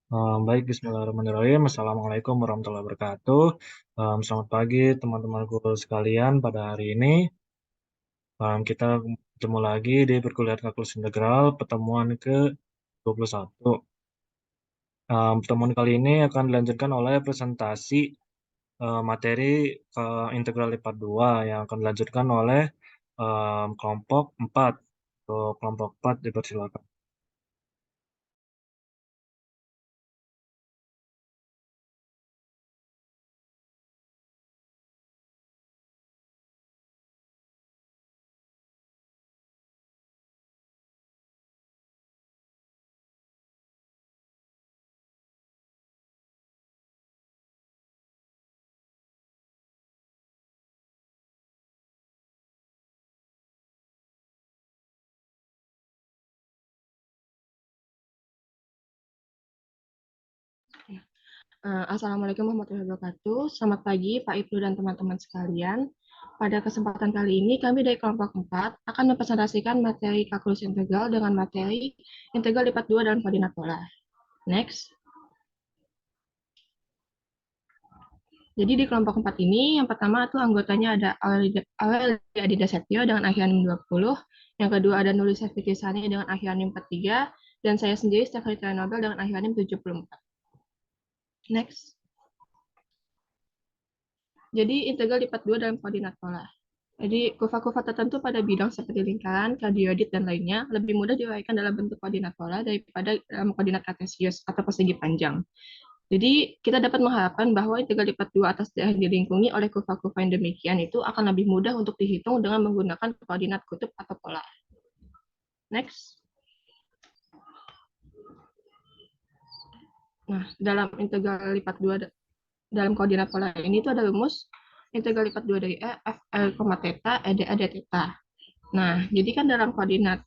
Baik, bismillahirrahmanirrahim. Assalamualaikum warahmatullahi wabarakatuh. Selamat pagi teman-temanku sekalian. Pada hari ini kita bertemu lagi di perkuliahan kalkulus integral pertemuan ke-21. Pertemuan kali ini akan dilanjutkan oleh presentasi materi integral lipat 2 yang akan dilanjutkan oleh kelompok 4. Untuk kelompok 4 dipersilakan. Assalamualaikum warahmatullahi wabarakatuh. Selamat pagi Pak Ibnu dan teman-teman sekalian. Pada kesempatan kali ini kami dari kelompok 4 akan mempresentasikan materi kalkulus integral dengan materi integral lipat 2 dalam koordinat polar. Next. Jadi di kelompok 4 ini yang pertama itu anggotanya ada Aurelia Adinda Setio dengan akhianim 20, yang kedua ada Nuli Seftikisani dengan akhianim 43, dan saya sendiri Stephanie Nobel dengan akhianim 74. Next. Jadi integral lipat 2 dalam koordinat polar. Jadi kurva-kurva tertentu pada bidang seperti lingkaran, kardioid, dan lainnya lebih mudah diuraikan dalam bentuk koordinat pola daripada dalam koordinat kartesius atau persegi panjang. Jadi kita dapat mengharapkan bahwa integral lipat 2 atas daerah yang dilingkungi oleh kurva-kurva yang demikian itu akan lebih mudah untuk dihitung dengan menggunakan koordinat kutub atau polar. Next. Nah, dalam integral lipat 2 dalam koordinat polar ini itu ada rumus integral lipat 2 dari f l, theta, eda, d theta. Nah, jadi kan dalam koordinat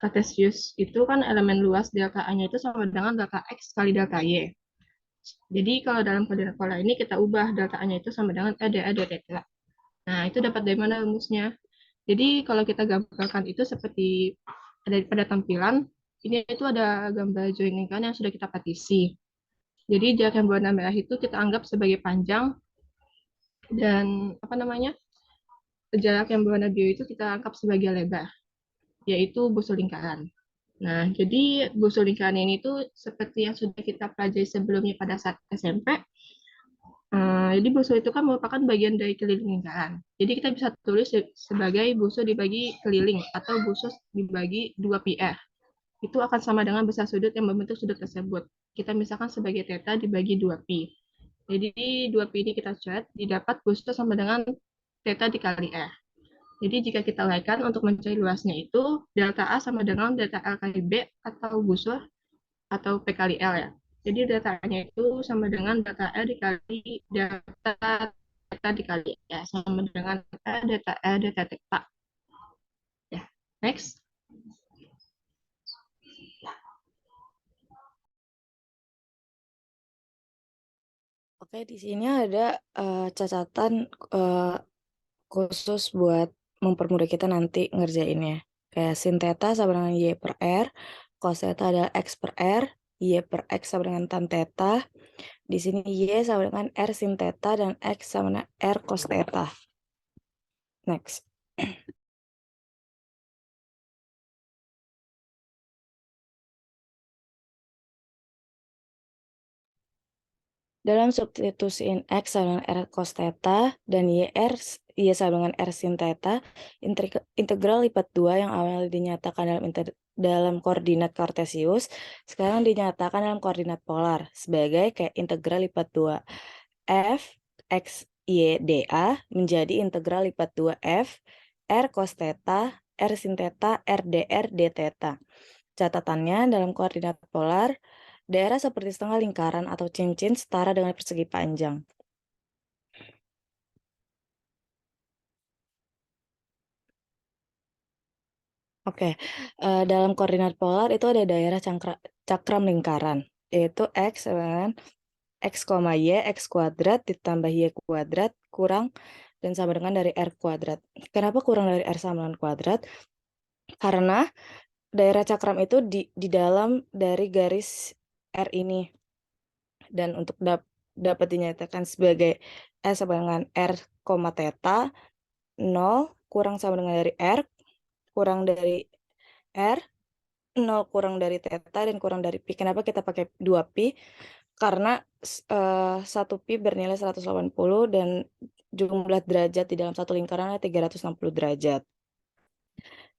kartesius itu kan elemen luas delta A-nya itu sama dengan delta X kali delta Y. Jadi kalau dalam koordinat polar ini kita ubah delta A-nya itu sama dengan EDA theta. Nah, itu dapat dari mana rumusnya? Jadi kalau kita gambarkan itu seperti ada pada tampilan, ini itu ada gambar join lingkaran yang sudah kita partisi. Jadi jarak yang berwarna merah itu kita anggap sebagai panjang, dan jarak yang berwarna biru itu kita anggap sebagai lebar, yaitu busur lingkaran. Nah, jadi busur lingkaran ini tuh seperti yang sudah kita pelajari sebelumnya pada saat SMP. Jadi busur itu kan merupakan bagian dari keliling lingkaran. Jadi kita bisa tulis sebagai busur dibagi keliling atau busur dibagi 2πr. Itu akan sama dengan besar sudut yang membentuk sudut tersebut. Kita misalkan sebagai theta dibagi 2π. Jadi 2π ini kita coret, didapat busur sama dengan theta dikali r. Jadi jika kita uraikan untuk mencari luasnya itu delta A sama dengan delta L kali B atau busur atau P kali L ya. Jadi delta-nya itu sama dengan delta L dikali delta theta dikali ya, sama dengan delta L delta theta. Ya, next. Oke, di sini ada catatan khusus buat mempermudah kita nanti ngerjainnya. Kayak sin theta sama dengan y per r, cos theta adalah x per r, y per x sama dengan tan theta. Di sini y sama dengan r sin theta dan x sama dengan r cos theta. Next. Dalam substitusiin x sama dengan r cos theta dan y sama dengan r sin theta, integral lipat 2 yang awalnya dinyatakan dalam koordinat kartesius, sekarang dinyatakan dalam koordinat polar sebagai kayak integral lipat 2 f x y dA menjadi integral lipat 2 f r cos theta, r sin theta, r dr d theta. Catatannya dalam koordinat polar, daerah seperti setengah lingkaran atau cincin setara dengan persegi panjang. Oke, dalam koordinat polar itu ada daerah cakram lingkaran, yaitu x dengan x, y, x kuadrat ditambah y kuadrat kurang dan sama dengan dari r kuadrat. Kenapa kurang dari r sama dengan kuadrat? Karena daerah cakram itu di dalam dari garis R ini. Dan untuk dapat dinyatakan sebagai S sama dengan R, theta, 0 kurang sama dengan dari R, kurang dari R, 0 kurang dari theta, dan kurang dari pi. Kenapa kita pakai 2 pi? Karena 1 pi bernilai 180 dan jumlah derajat di dalam satu lingkaran adalah 360 derajat.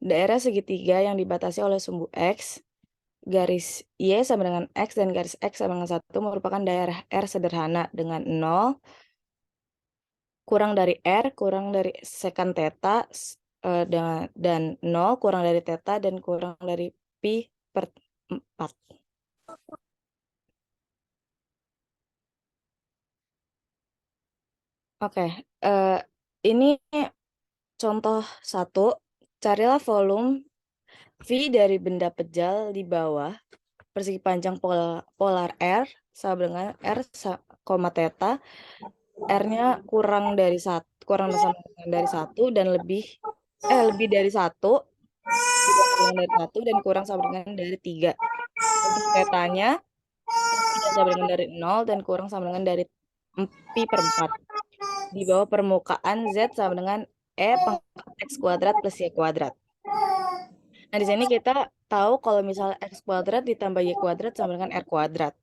Daerah segitiga yang dibatasi oleh sumbu X, garis Y sama dengan X dan garis X sama dengan 1 merupakan daerah R sederhana dengan 0, kurang dari R, kurang dari sekant theta, dan 0 kurang dari theta, dan kurang dari pi per 4. Oke, ini contoh 1. Carilah volume V dari benda pejal di bawah persegi panjang polar R sama dengan R, theta. R-nya kurang sama dengan dari 1 dan lebih dari 1, tidak sama dengan dari 1 dan kurang sama dengan dari 3. Untuk theta-nya tidak sama dengan dari 0 dan kurang sama dengan dari pi per 4. Di bawah permukaan Z sama dengan E pangkat X kuadrat plus Y kuadrat. Nah, di sini kita tahu kalau misalnya X kuadrat ditambah Y kuadrat sama dengan R kuadrat.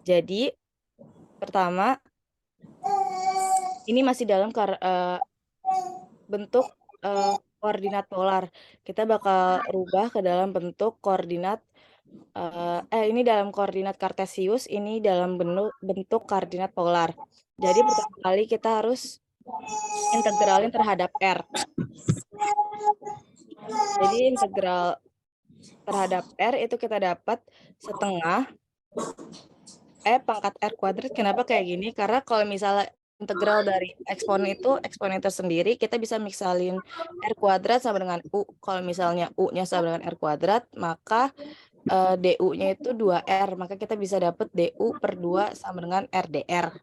Jadi, pertama, ini masih dalam bentuk koordinat polar. Kita bakal rubah ke dalam bentuk koordinat, ini dalam koordinat kartesius, ini dalam bentuk koordinat polar. Jadi pertama kali kita harus integralin terhadap R. Jadi integral terhadap R itu kita dapat setengah E pangkat R kuadrat. Kenapa kayak gini? Karena kalau misalnya integral dari eksponen tersendiri, kita bisa miksalin R kuadrat sama dengan U. Kalau misalnya U-nya sama dengan R kuadrat, maka DU-nya itu 2R. Maka kita bisa dapat DU per 2 sama dengan RdR.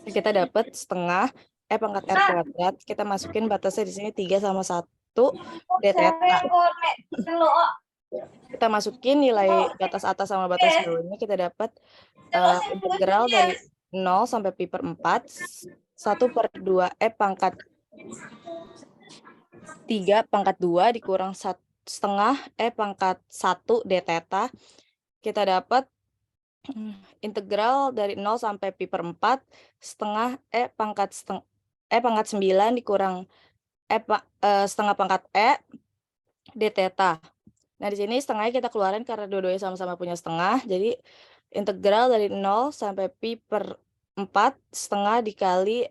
Kita dapat setengah E pangkat R kuadrat. Kita masukin batasnya di sini 3 sama 1 d theta. Kita masukin nilai batas atas sama batas bawahnya, kita dapat integral dari 0 sampai pi per 4, 1 per 2 E pangkat 3 pangkat 2 dikurang setengah E pangkat 1 d theta. Kita dapat integral dari 0 sampai pi per 4 setengah E pangkat 9 dikurang setengah pangkat E d theta. Nah, di sini setengahnya kita keluarin karena dua-duanya sama-sama punya setengah. Jadi integral dari 0 sampai pi per 4 setengah dikali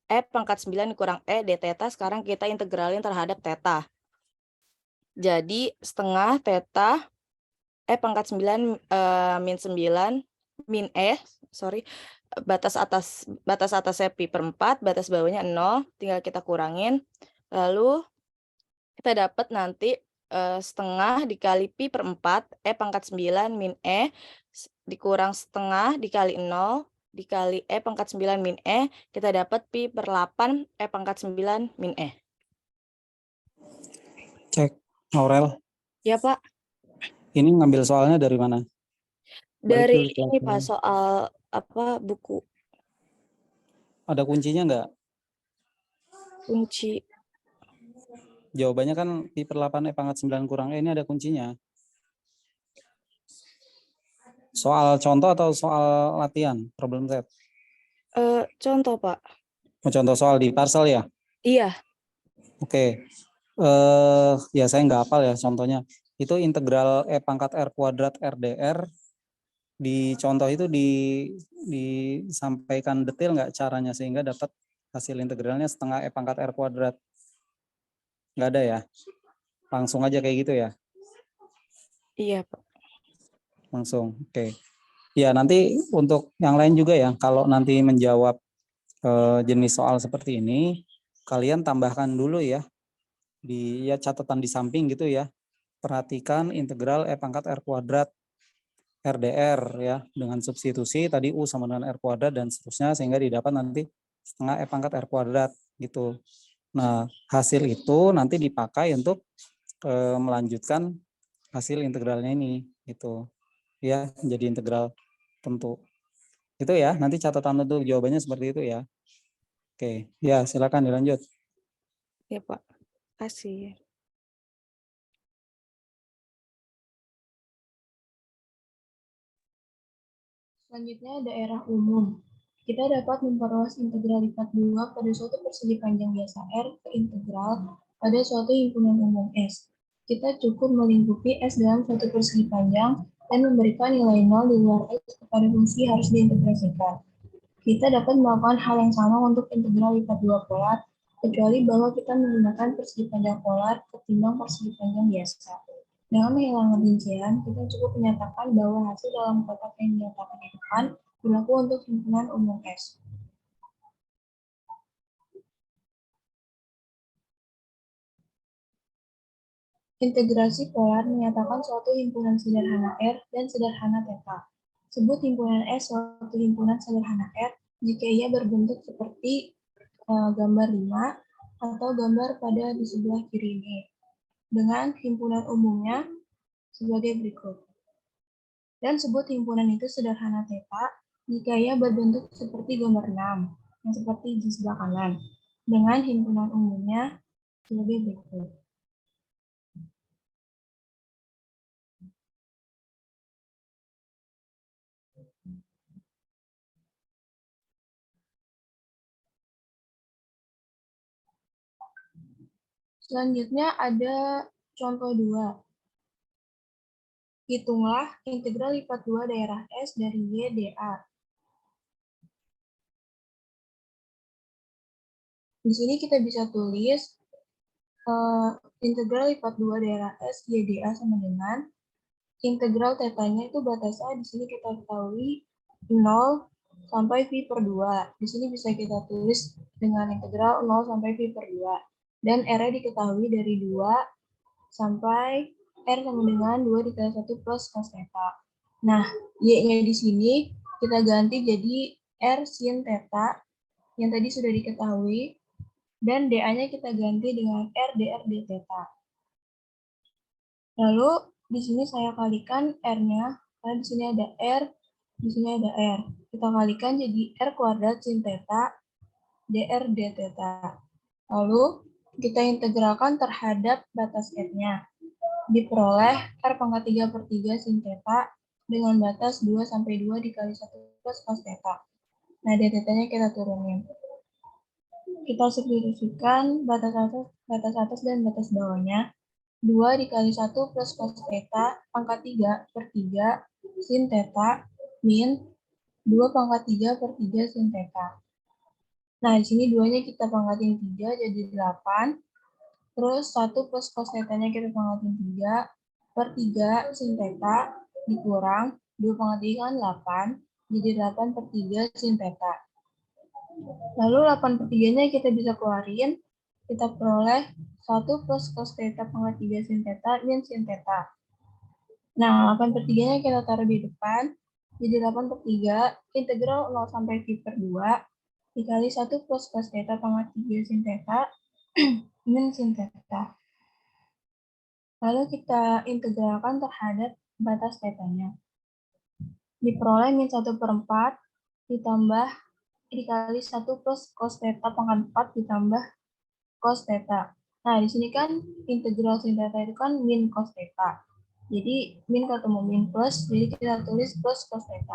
E pangkat 9 dikurang E d theta. Sekarang kita integralin terhadap theta. Jadi setengah theta E pangkat 9 min 9 min batas atasnya pi per 4, batas bawahnya 0, tinggal kita kurangin. Lalu kita dapat nanti setengah dikali pi per 4 E pangkat 9 min E dikurang setengah dikali 0 dikali E pangkat 9 min E, kita dapat pi per 8 E pangkat 9 min E. Cek, Aurel. Ya, Pak. Ini ngambil soalnya dari mana? Dari ini, Pak, soal buku. Ada kuncinya nggak? Kunci. Jawabannya kan pi per 8 E pangkat 9 kurang E, ini ada kuncinya. Soal contoh atau soal latihan, problem set? Contoh, Pak. Mau contoh soal di parsel ya? Iya. Oke. Ya saya nggak hafal ya contohnya. Itu integral E pangkat R kuadrat RdR. Di contoh itu disampaikan detail nggak caranya sehingga dapat hasil integralnya setengah E pangkat R kuadrat. Nggak ada ya? Langsung aja kayak gitu ya? Iya, Pak. Langsung, oke. Ya, nanti untuk yang lain juga ya, kalau nanti menjawab jenis soal seperti ini, kalian tambahkan dulu ya, di catatan di samping gitu ya. Perhatikan integral E pangkat R kuadrat RdR ya, dengan substitusi tadi U sama dengan R kuadrat dan seterusnya, sehingga didapat nanti setengah E pangkat R kuadrat gitu. Nah, hasil itu nanti dipakai untuk melanjutkan hasil integralnya ini gitu. ya jadi integral tentu. Itu ya, nanti catatan untuk jawabannya seperti itu ya. Oke, ya silakan dilanjut. Ya, Pak. Kasih. Selanjutnya daerah umum. Kita dapat memperluas integral lipat 2 pada suatu persegi panjang biasa R ke integral pada suatu himpunan umum S. Kita cukup melingkupi S dalam suatu persegi panjang dan memberikan nilai 0 di luar S kepada fungsi harus diintegrasikan. Kita dapat melakukan hal yang sama untuk integral lipat 2 polar, kecuali bahwa kita menggunakan persegi panjang polar ketimbang persegi panjang biasa. Dengan menghilangkan rincian, kita cukup menyatakan bahwa hasil dalam kotak yang dinyatakan di depan berlaku untuk himpunan umum S. Integrasi polar menyatakan suatu himpunan sederhana R dan sederhana θ. Sebut himpunan S suatu himpunan sederhana R jika ia berbentuk seperti gambar 5 atau gambar pada di sebelah kiri ini, dengan himpunan umumnya sebagai berikut. Dan sebut himpunan itu sederhana θ jika ia berbentuk seperti gambar 6, yang seperti di sebelah kanan, dengan himpunan umumnya sebagai berikut. Selanjutnya ada contoh 2. Hitunglah integral lipat 2 daerah S dari Y dA. Di sini kita bisa tulis integral lipat 2 daerah S Y dA sama dengan integral θ-nya itu batasnya di sini kita ketahui 0 sampai pi per 2. Di sini bisa kita tulis dengan integral 0 sampai pi per 2. Dan R-nya diketahui dari 2 sampai R sama dengan 2 dikali 1 plus cos θ. Nah, Y-nya di sini kita ganti jadi R sin θ yang tadi sudah diketahui. Dan dA-nya kita ganti dengan R dr dθ. Lalu di sini saya kalikan R-nya, karena di sini ada R, di sini ada R. Kita kalikan jadi R kuadrat sin θ dr dθ. Lalu kita integralkan terhadap batas R-nya. Diperoleh R pangkat 3 per 3 sin θ dengan batas 2 sampai 2 dikali 1 plus cos θ. Nah, dθ-nya kita turunin. Kita substitusikan batas atas dan batas bawahnya. 2 dikali 1 plus cos θ pangkat 3 per 3 sin θ min 2 pangkat 3 per 3 sin θ. Nah, di sini 2-nya kita pangkatin 3 jadi 8. Terus 1 plus cos θ-nya kita pangkatin 3 per 3 sin θ dikurang 2 pangkat 3 kan 8. Jadi 8 per 3 sin θ. Lalu 8 per 3-nya kita bisa keluarin. Kita peroleh 1 plus cos θ pangkat 3 sin θ min sin θ. Nah, 8 per 3-nya kita taruh di depan. Jadi 8 per 3 integral 0 sampai pi per 2 dikali 1 plus cos θ pangkat 3 sin θ min sin θ. Lalu kita integralkan terhadap batas θ-nya. Diperoleh min 1 per 4 ditambah dikali 1 plus cos θ pangkat 4 ditambah cos θ. Nah, di sini kan integral sin θ itu kan min cos θ. Jadi min ketemu min plus, jadi kita tulis plus cos θ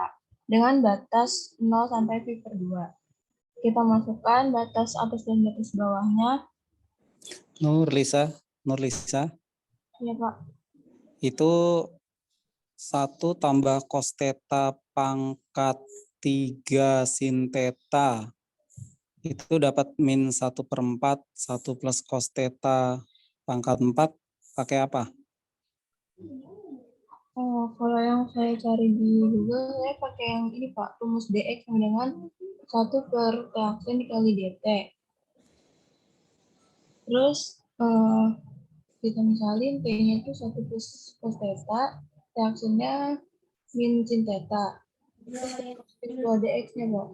dengan batas 0 sampai pi per 2. Kita masukkan batas atas dan batas bawahnya. Nurlisa, Ya, Pak. itu 1 tambah cos θ pangkat 3 sin θ itu dapat min 1 per 4, 1 plus cos θ pangkat 4 pakai apa? Kalau yang saya cari di Google, saya pakai yang ini, Pak, rumus dx sama dengan 1 per t aksen dikali dt. Terus kita misalin t-nya itu 1 plus cos θ, t aksennya min sin θ. Terus dx-nya, Pak.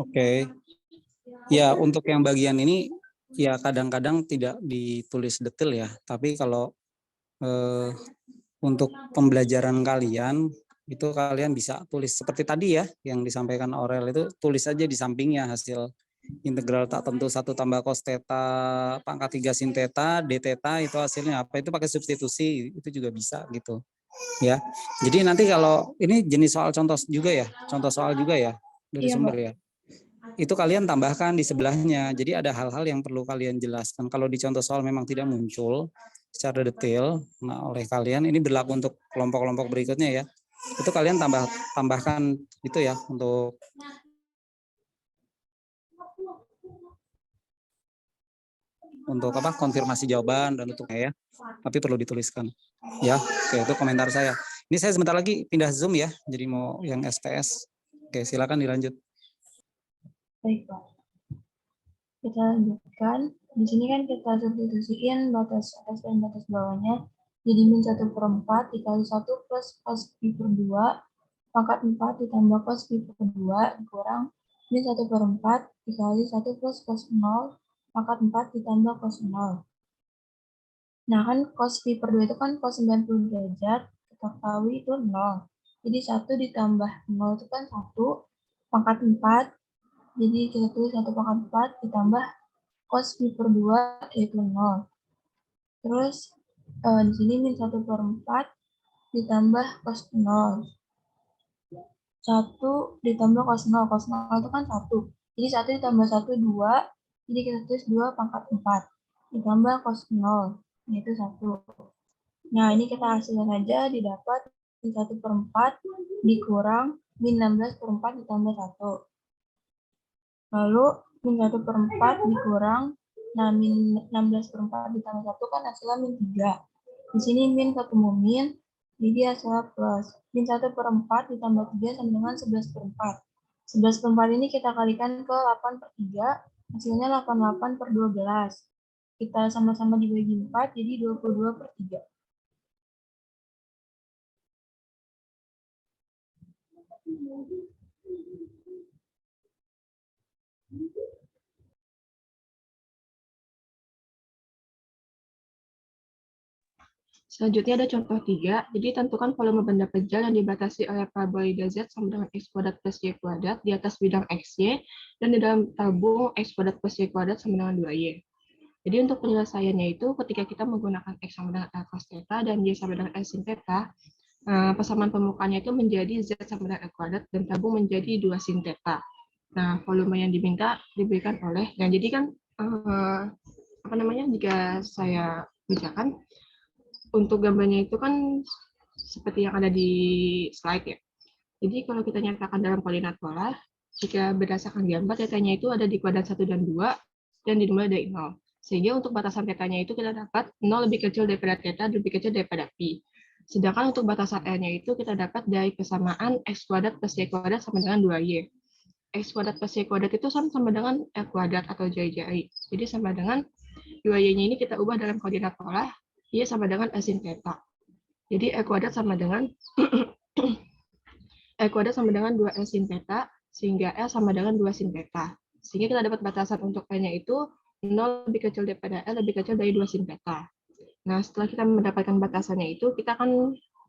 Oke. Ya, untuk yang bagian ini ya kadang-kadang tidak ditulis detail ya, tapi kalau untuk pembelajaran kalian itu kalian bisa tulis seperti tadi ya yang disampaikan Aurel, itu tulis aja di sampingnya hasil integral tak tentu 1 tambah cos theta pangkat 3 sin theta d theta itu hasilnya apa, itu pakai substitusi itu juga bisa gitu ya. Jadi nanti kalau ini jenis soal contoh juga ya, contoh soal juga ya dari Iya, sumber Pak. ya, itu kalian tambahkan di sebelahnya. Jadi ada hal-hal yang perlu kalian jelaskan. Kalau di contoh soal memang tidak muncul secara detail, nah oleh kalian ini berlaku untuk kelompok-kelompok berikutnya ya. Itu kalian tambahkan itu ya untuk apa konfirmasi jawaban dan untuknya ya. Tapi perlu dituliskan. Ya, oke itu komentar saya. Ini saya sebentar lagi pindah Zoom ya. Jadi mau yang STS. Oke, silakan dilanjut. Baik, Pak. Kita lanjutkan. Di sini kan kita substitusiin batas atas dan batas bawahnya. Jadi min 1/4 dikali 1 plus cos pi per 2 pangkat 4 ditambah cos pi per 2 dikurang min 1/4 dikali 1 plus cos 0 pangkat 4 ditambah cos 0. Nah kan cos pi per 2 itu kan cos 90 derajat, kita ketahui itu 0. Jadi 1 ditambah 0 itu kan 1 pangkat 4. Jadi kita tulis 1 pangkat 4 ditambah cos pi per 2 yaitu 0. Terus di sini min 1/4 ditambah cos 0. 1 ditambah cos 0. Cos 0 itu kan 1. Jadi 1 ditambah 1, 2. Jadi kita tulis 2 pangkat 4. Ditambah cos 0. Yaitu 1. Nah, ini kita hasilkan saja didapat min 1/4 dikurang min 16/4 ditambah 1. Lalu min 1/4 dikurang, nah min 16/4 ditambah 1 kan hasilnya min 3. Di sini min ketemu min, jadi hasilnya plus. Min 1/4 ditambah 3 sama dengan 11/4. 11/4 ini kita kalikan ke 8/3, hasilnya 88/12. Kita sama-sama dibagi 4, jadi 22/3. Selanjutnya ada contoh 3. Jadi tentukan volume benda pejal yang dibatasi oleh paraboida Z sama dengan X kuadrat plus Y kuadrat di atas bidang XY dan di dalam tabung X kuadrat plus Y kuadrat sama dengan 2Y. Jadi untuk penyelesaiannya itu ketika kita menggunakan X sama dengan L cos theta dan Y sama dengan L sin theta, persamaan permukaannya itu menjadi Z sama dengan L kuadrat dan tabung menjadi 2 sin theta. Nah, volume yang diminta diberikan oleh, nah jadi kan jika saya bacakan, untuk gambarnya itu kan seperti yang ada di slide ya. Jadi kalau kita nyatakan dalam koordinat pola, jika berdasarkan gambar tetanya itu ada di kuadrat 1 dan 2 dan dimulai dari 0. Sehingga untuk batasan tetanya itu kita dapat 0 lebih kecil daripada theta lebih kecil daripada pi. Sedangkan untuk batasan L-nya itu kita dapat dari persamaan X kuadrat plus Y kuadrat sama dengan 2Y. X kuadrat plus Y kuadrat itu sama dengan L kuadrat atau JJ. Jadi sama dengan 2Y-nya ini kita ubah dalam koordinat pola, Y sama dengan L sin theta. Jadi L kuadrat sama dengan L kuadrat sama dengan 2L sin theta, sehingga L sama dengan 2 sin theta. Sehingga kita dapat batasan untuk L-nya itu 0 lebih kecil daripada L lebih kecil dari 2 sin theta. Nah, setelah kita mendapatkan batasannya itu, kita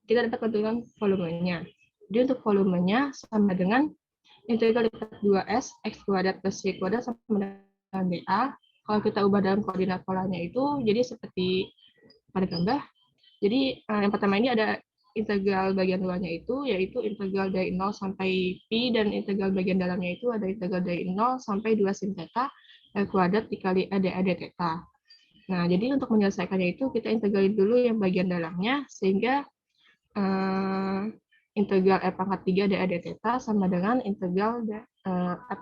dapat tentukan volumenya. Jadi untuk volumenya sama dengan integral lipat 2S X kuadrat plus Y kuadrat sama dengan dA. Kalau kita ubah dalam koordinat polanya itu, jadi seperti pada gambar. Jadi yang pertama ini ada integral bagian luarnya itu, yaitu integral dari 0 sampai pi, dan integral bagian dalamnya itu ada integral dari 0 sampai 2 sin theta L kuadrat dikali AD theta. Nah, jadi untuk menyelesaikannya itu kita integralin dulu yang bagian dalamnya, sehingga integral L pangkat 3 DAD theta sama dengan integral L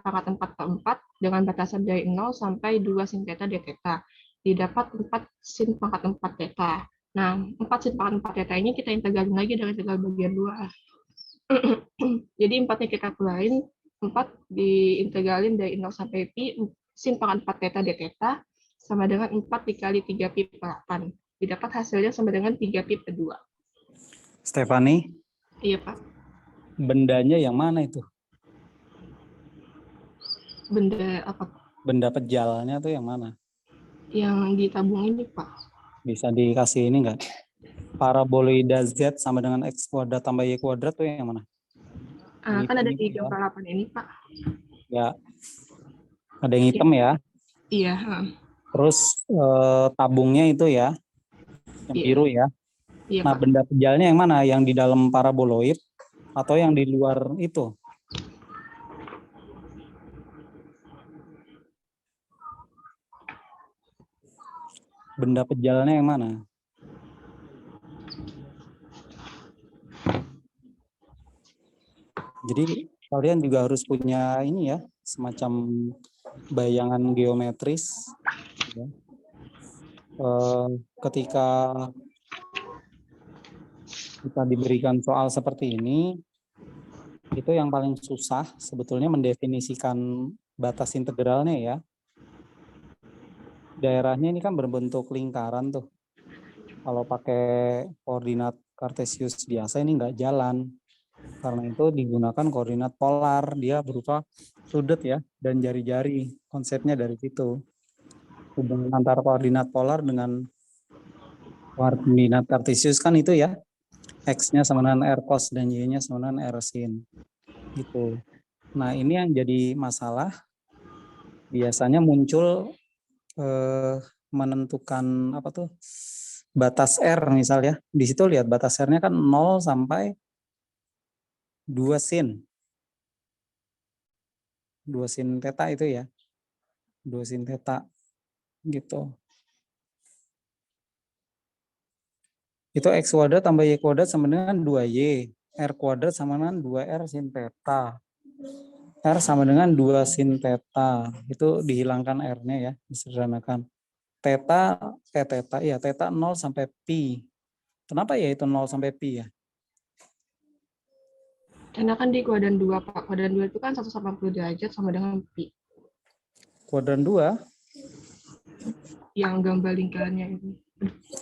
pangkat 4 ke 4 dengan batasan dari 0 sampai 2 sin theta d theta. Didapat 4 sin pangkat 4 theta. Nah, 4 sin pangkat 4 theta ini kita integralin lagi dengan integral bagian luar. Jadi 4-nya kita keluarin, 4 diintegralin dari 0 sampai pi, sin pangkat 4 theta d theta, sama dengan 4 dikali 3 pi per 8. Didapat hasilnya sama dengan 3 pi per 2. Stefani? Iya, Pak. Bendanya yang mana itu? Benda apa? Benda pejalnya tuh yang mana? Yang di tabung ini, Pak. Bisa dikasih ini enggak? Paraboloida Z sama dengan X kuadrat tambah Y kuadrat tuh yang mana? Kan ada Hitam di itu ya. gambar 8 ini, Pak. Ya, ada yang hitam ya. Iya, Terus tabungnya itu ya, yang iya, biru ya. iya, Nah, Pak. benda pejalnya yang mana? Yang di dalam paraboloid atau yang di luar itu? Benda pejalnya yang mana? Jadi kalian juga harus punya ini ya, semacam bayangan geometris. Ya. Ketika kita diberikan soal seperti ini, itu yang paling susah sebetulnya mendefinisikan batas integralnya ya. Daerahnya ini kan berbentuk lingkaran tuh. Kalau pakai koordinat Kartesius biasa ini nggak jalan. Karena itu digunakan koordinat polar, dia berupa sudut ya, dan jari-jari. Konsepnya dari situ. Hubungan antara koordinat polar dengan koordinat Kartesius kan itu ya, X-nya sama dengan R cos dan Y-nya sama dengan R sin. Gitu. Nah, ini yang jadi masalah. Biasanya muncul menentukan apa tuh? Batas R misalnya. Di situ lihat batas R-nya kan 0 sampai 2 sin. 2 sin theta itu ya. 2 sin theta gitu. Itu X kuadrat tambah Y kuadrat sama dengan 2Y. R kuadrat sama dengan 2R sin theta. R sama dengan 2 sin theta. Itu dihilangkan R-nya ya, disederhanakan. Theta, theta, ya theta 0 sampai pi. Kenapa ya itu 0 sampai pi ya? Karena kan di kuadran 2, Pak. Kuadran 2 itu kan 180 derajat sama dengan pi. Kuadran 2 Yang gambar lingkarannya itu.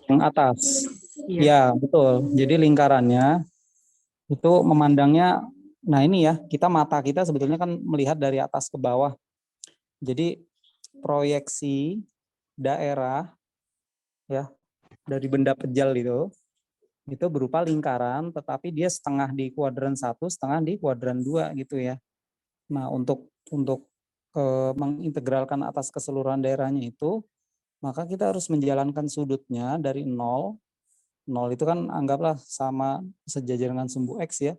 yang atas. Iya. Ya, betul. Jadi lingkarannya itu memandangnya, nah ini ya, mata kita sebetulnya kan melihat dari atas ke bawah. Jadi proyeksi daerah ya dari benda pejal itu berupa lingkaran, tetapi dia setengah di kuadran 1, setengah di kuadran 2 gitu ya. Nah, untuk mengintegralkan atas keseluruhan daerahnya itu, maka kita harus menjalankan sudutnya dari 0. 0 itu kan anggaplah sama sejajar dengan sumbu X ya.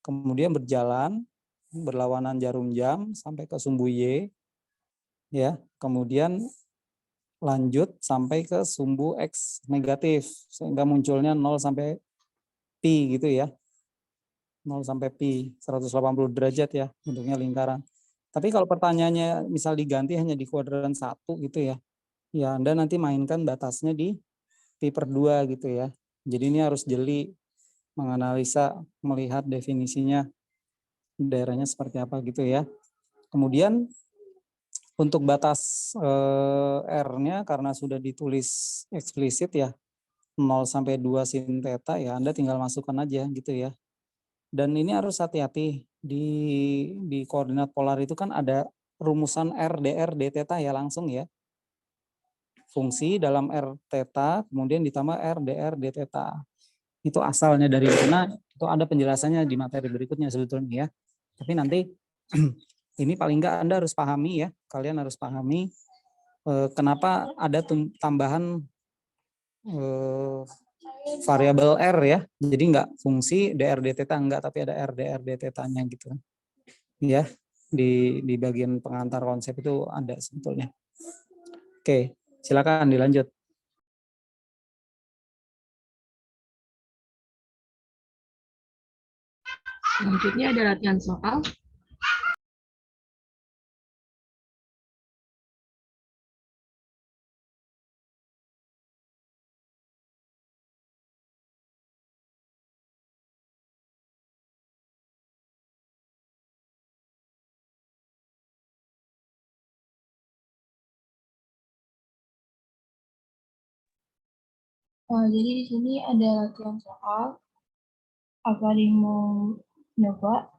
Kemudian berjalan berlawanan jarum jam sampai ke sumbu Y ya. Kemudian lanjut sampai ke sumbu X negatif sehingga munculnya 0 sampai pi gitu ya. 0 sampai pi 180 derajat ya bentuknya lingkaran. Tapi kalau pertanyaannya misal diganti hanya di kuadran 1 gitu ya. Ya Anda nanti mainkan batasnya di pi per 2 gitu ya. Jadi ini harus jeli menganalisa, melihat definisinya daerahnya seperti apa gitu ya. Kemudian untuk batas R-nya karena sudah ditulis eksplisit ya 0 sampai 2 sin theta ya Anda tinggal masukkan aja gitu ya. Dan ini harus hati-hati di koordinat polar itu kan ada rumusan R dr d theta ya langsung ya. Fungsi dalam R theta kemudian ditambah R dr d theta. Itu asalnya dari mana? Itu ada penjelasannya di materi berikutnya sebetulnya ya. Tapi nanti ini paling enggak Anda harus pahami ya. Kalian harus pahami kenapa ada tambahan variabel R ya. Jadi enggak fungsi dr d theta enggak, tapi ada R dr d theta-nya gitu. Ya, di bagian pengantar konsep itu ada sebetulnya. Oke, silakan dilanjut. Selanjutnya ada latihan soal. Jadi di sini ada latihan soal. Apa ada yang mau nyoba?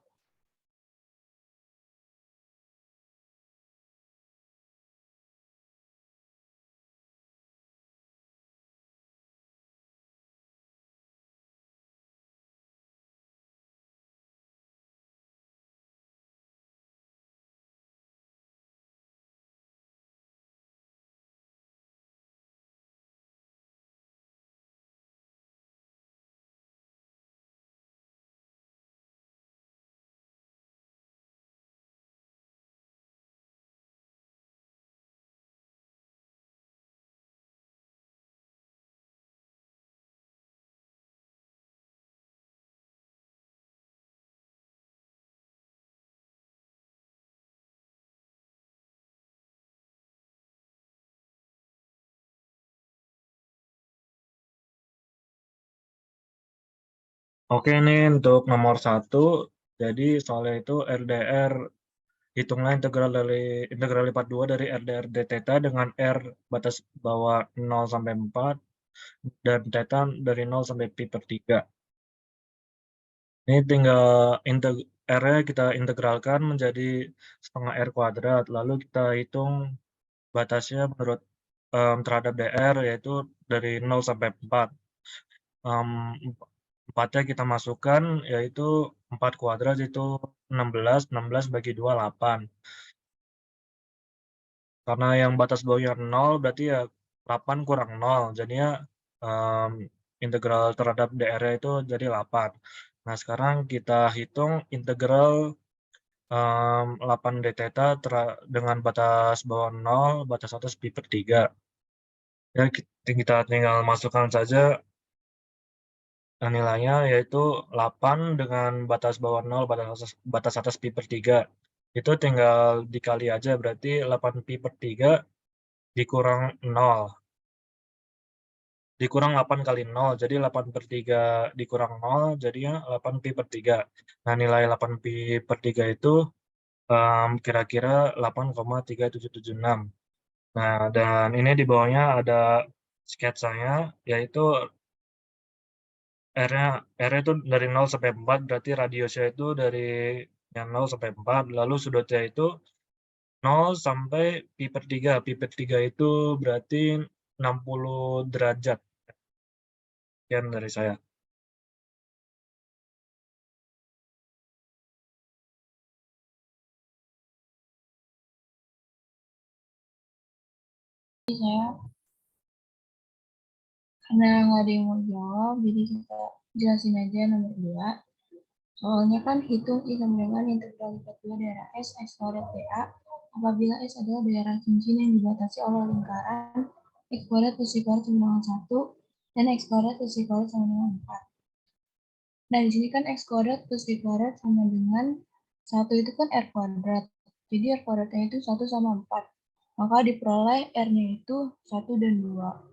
Oke, ini untuk nomor 1. Jadi soalnya itu RDR, hitunglah integral lipat 2 dari RDR d theta dengan R batas bawah 0 sampai 4 dan theta dari 0 sampai pi per 3. Ini tinggal R-nya kita integralkan menjadi setengah R kuadrat, lalu kita hitung batasnya menurut terhadap DR, yaitu dari 0 sampai 4. 4-nya kita masukkan, yaitu 4 kuadrat itu 16, 16 bagi 2, 8. Karena yang batas bawahnya 0, berarti ya 8 kurang 0, jadinya integral terhadap DR-nya itu jadi 8. Nah, sekarang kita hitung integral 8 d theta dengan batas bawah 0, batas atas pi per 3. Ya, kita tinggal masukkan saja nilainya, yaitu 8 dengan batas bawah 0, batas atas pi per 3. Itu tinggal dikali aja, berarti 8 pi per 3 dikurang 0. Dikurang 8 kali 0, jadi 8 per 3 dikurang 0, jadinya 8 pi per 3. Nah, nilai 8 pi per 3 itu kira-kira 8,3776. Nah, dan ini di bawahnya ada sketsanya, yaitu R-nya itu dari 0 sampai 4, berarti radiusnya itu dari yang 0 sampai 4, lalu sudutnya itu 0 sampai pi per 3. Pi per 3 itu berarti 60 derajat. Sekian dari saya. Saya karena nggak ada yang mau jawab, jadi kita jelasin aja nomor 2. Soalnya kan hitung I sama dengan integral lipat 2 daerah S kuadrat dA apabila S adalah daerah cincin yang dibatasi oleh lingkaran X kuadrat plus Y kuadrat sama dengan 1 dan X kuadrat plus Y kuadrat sama dengan 4. Nah, di sini kan X kuadrat plus Y kuadrat sama dengan 1 itu kan R kuadrat. Jadi R kuadratnya itu 1 sama 4. Maka diperoleh R-nya itu 1 dan 2.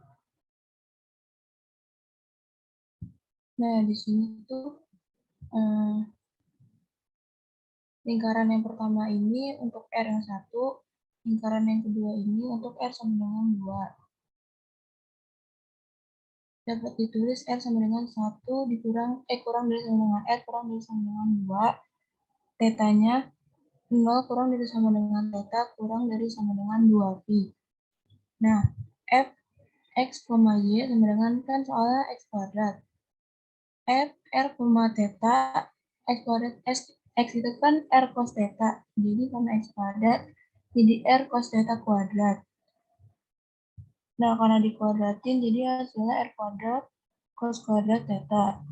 Nah, di sini tuh lingkaran yang pertama ini untuk R yang 1, lingkaran yang kedua ini untuk R sama dengan 2. Dapat ditulis R sama dengan 1 kurang dari sama dengan R kurang dari sama dengan 2. Tetanya 0 kurang dari sama dengan theta kurang dari sama dengan 2 pi. Nah, F X, Y sama dengan kan soalnya X kuadrat. F R, theta X kuadrat X itu kan R cos theta. Jadi karena X kuadrat jadi R cos theta kuadrat. Nah, karena dikuadratin jadi hasilnya R kuadrat cos kuadrat theta.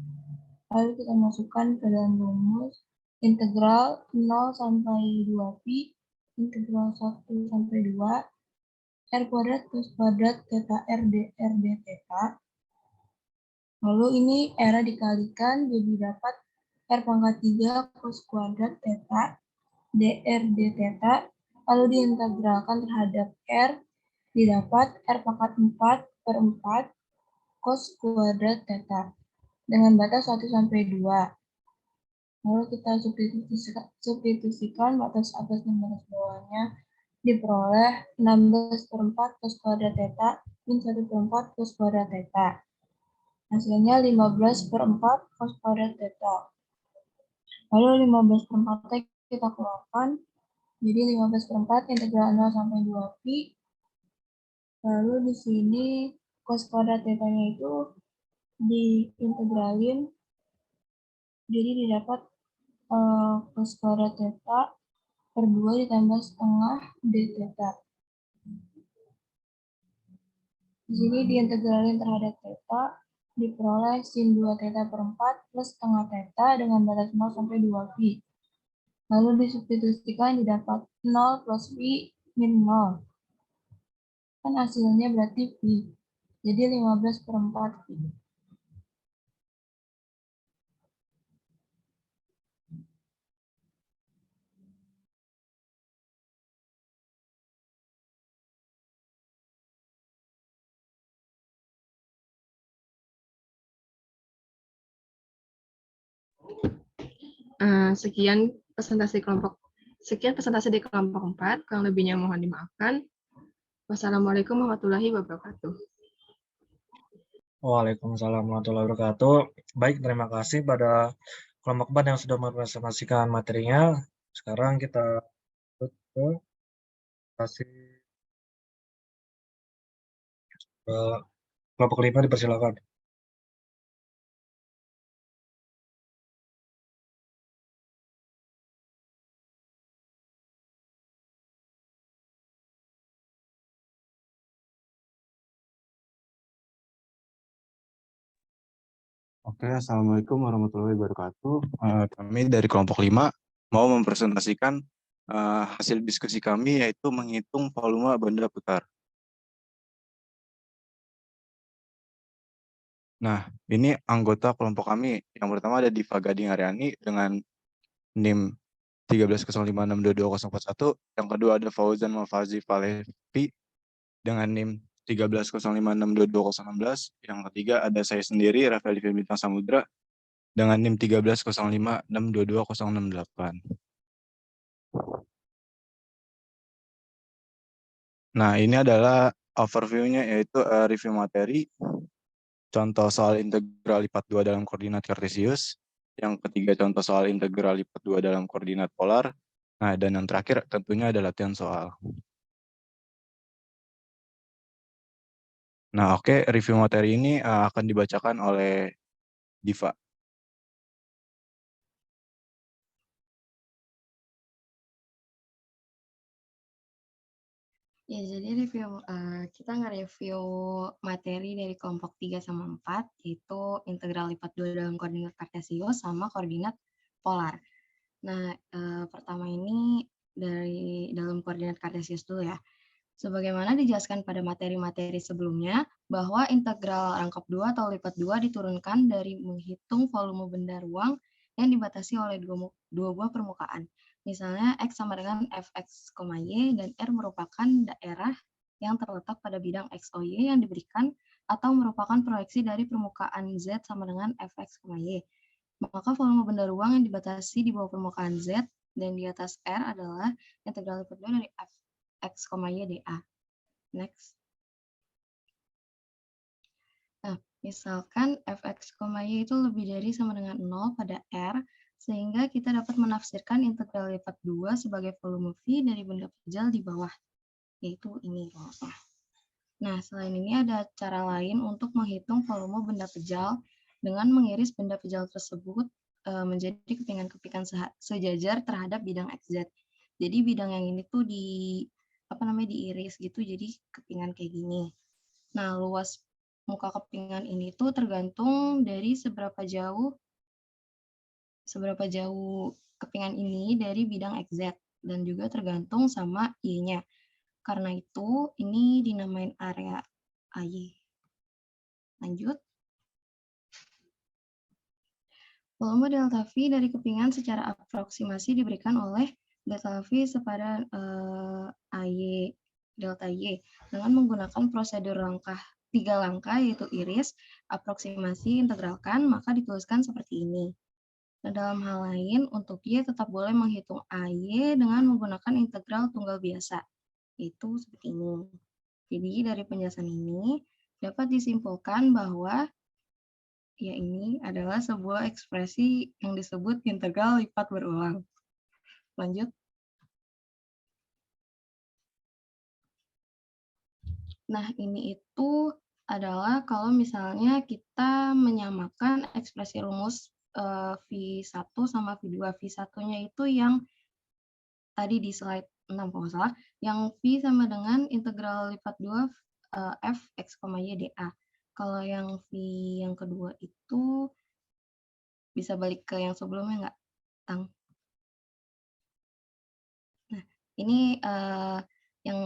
Lalu kita masukkan ke dalam rumus integral 0 sampai 2 pi integral 1 sampai 2 R kuadrat plus kuadrat theta R d theta. Lalu ini R dikalikan jadi dapat R pangkat 3 cos kuadrat theta dr d theta. Lalu diintegralkan terhadap R didapat R pangkat 4 per 4 cos kuadrat theta dengan batas 1 sampai 2. Lalu kita substitusikan batas atas dan batas bawahnya diperoleh 16 per 4 cos kuadrat theta min 1 per 4 cos kuadrat theta. Hasilnya 15 per 4 cos kuadrat theta. Lalu 15 per 4 kita keluarkan. Jadi 15 per 4 integral 0 sampai 2 pi. Lalu di sini cos kuadrat theta-nya itu diintegralin. Jadi didapat cos kuadrat theta per 2 ditambah setengah d theta. Di sini diintegralin terhadap theta, diperoleh sin 2 theta per 4 plus setengah theta dengan batas 0 sampai 2 pi. Lalu disubstitusikan didapat 0 plus pi min 0. Kan hasilnya berarti pi. Jadi 15 per 4 pi. Sekian presentasi di kelompok 4, kurang lebihnya mohon dimaafkan. Wassalamualaikum warahmatullahi wabarakatuh. Waalaikumsalam warahmatullahi wabarakatuh. Baik, terima kasih pada kelompok 4 yang sudah mempresentasikan materinya. Sekarang kita lanjut ke presentasi kelompok 5, dipersilakan. Oke, Assalamualaikum warahmatullahi wabarakatuh. Kami dari kelompok 5 mau mempresentasikan hasil diskusi kami, yaitu menghitung volume benda putar. Nah, ini anggota kelompok kami. Yang pertama ada Diva Gading Aryani dengan NIM 1305622041. Yang kedua ada Fauzan Mafazi Falevi dengan NIM 1305622016. Yang ketiga ada saya sendiri, Rafael Bintang Samudra, dengan NIM 1305622068. Nah, ini adalah overview-nya, yaitu review materi, contoh soal integral lipat 2 dalam koordinat kartesius, yang ketiga contoh soal integral lipat 2 dalam koordinat polar, nah, dan yang terakhir tentunya ada latihan soal. Nah, oke, review materi ini akan dibacakan oleh Diva. Ya, jadi kita nge-review materi dari kelompok 3 sama 4, yaitu integral lipat 2 dalam koordinat kartesius sama koordinat polar. Nah, pertama ini dari dalam koordinat kartesius dulu ya. Sebagaimana dijelaskan pada materi-materi sebelumnya, bahwa integral rangkap 2 atau lipat 2 diturunkan dari menghitung volume benda ruang yang dibatasi oleh dua buah permukaan. Misalnya X sama dengan Fx, Y, dan R merupakan daerah yang terletak pada bidang X, Y yang diberikan atau merupakan proyeksi dari permukaan Z sama dengan Fx, Y. Maka volume benda ruang yang dibatasi di bawah permukaan Z dan di atas R adalah integral lipat 2 dari Fx, Y, dA. Next. Nah, misalkan Fx, Y itu lebih dari sama dengan 0 pada R, sehingga kita dapat menafsirkan integral lipat 2 sebagai volume V dari benda pejal di bawah, yaitu ini. Nah, selain ini ada cara lain untuk menghitung volume benda pejal dengan mengiris benda pejal tersebut menjadi kepingan-kepingan sejajar terhadap bidang XZ. Jadi bidang yang ini tuh diiris gitu, jadi kepingan kayak gini. Nah, luas muka kepingan ini tuh tergantung dari seberapa jauh kepingan ini dari bidang XZ, dan juga tergantung sama Y-nya. Karena itu, ini dinamain area AY. Lanjut. Volume delta V dari kepingan secara aproksimasi diberikan oleh delta V sepadan AY delta Y dengan menggunakan prosedur 3 langkah, yaitu iris, aproksimasi, integralkan, maka dituliskan seperti ini. Nah, dalam hal lain, untuk Y tetap boleh menghitung AY dengan menggunakan integral tunggal biasa, yaitu seperti ini. Jadi dari penjelasan ini dapat disimpulkan bahwa ya ini adalah sebuah ekspresi yang disebut integral lipat berulang. Lanjut. Nah, ini itu adalah kalau misalnya kita menyamakan ekspresi rumus V1 sama V2. V1-nya itu yang tadi di slide 6 kalau nggak salah, yang V sama dengan integral lipat 2 Fx, Y, dA. Kalau yang V yang kedua itu bisa balik ke yang sebelumnya nggak, Tang? Nah, ini yang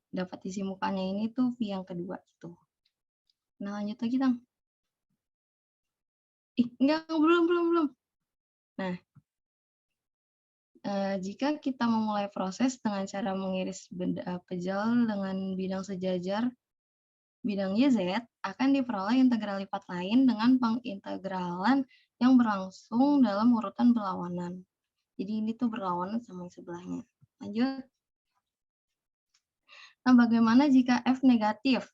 dapat disimpulkannya ini tuh V yang kedua gitu. Nah, lanjut lagi, Tang. Enggak, belum. Nah, jika kita memulai proses dengan cara mengiris benda pejal dengan bidang sejajar bidang YZ, akan diperoleh integral lipat lain dengan pengintegralan yang berlangsung dalam urutan berlawanan. Jadi ini tuh berlawanan sama yang sebelahnya. Lanjut. Nah, bagaimana jika F negatif?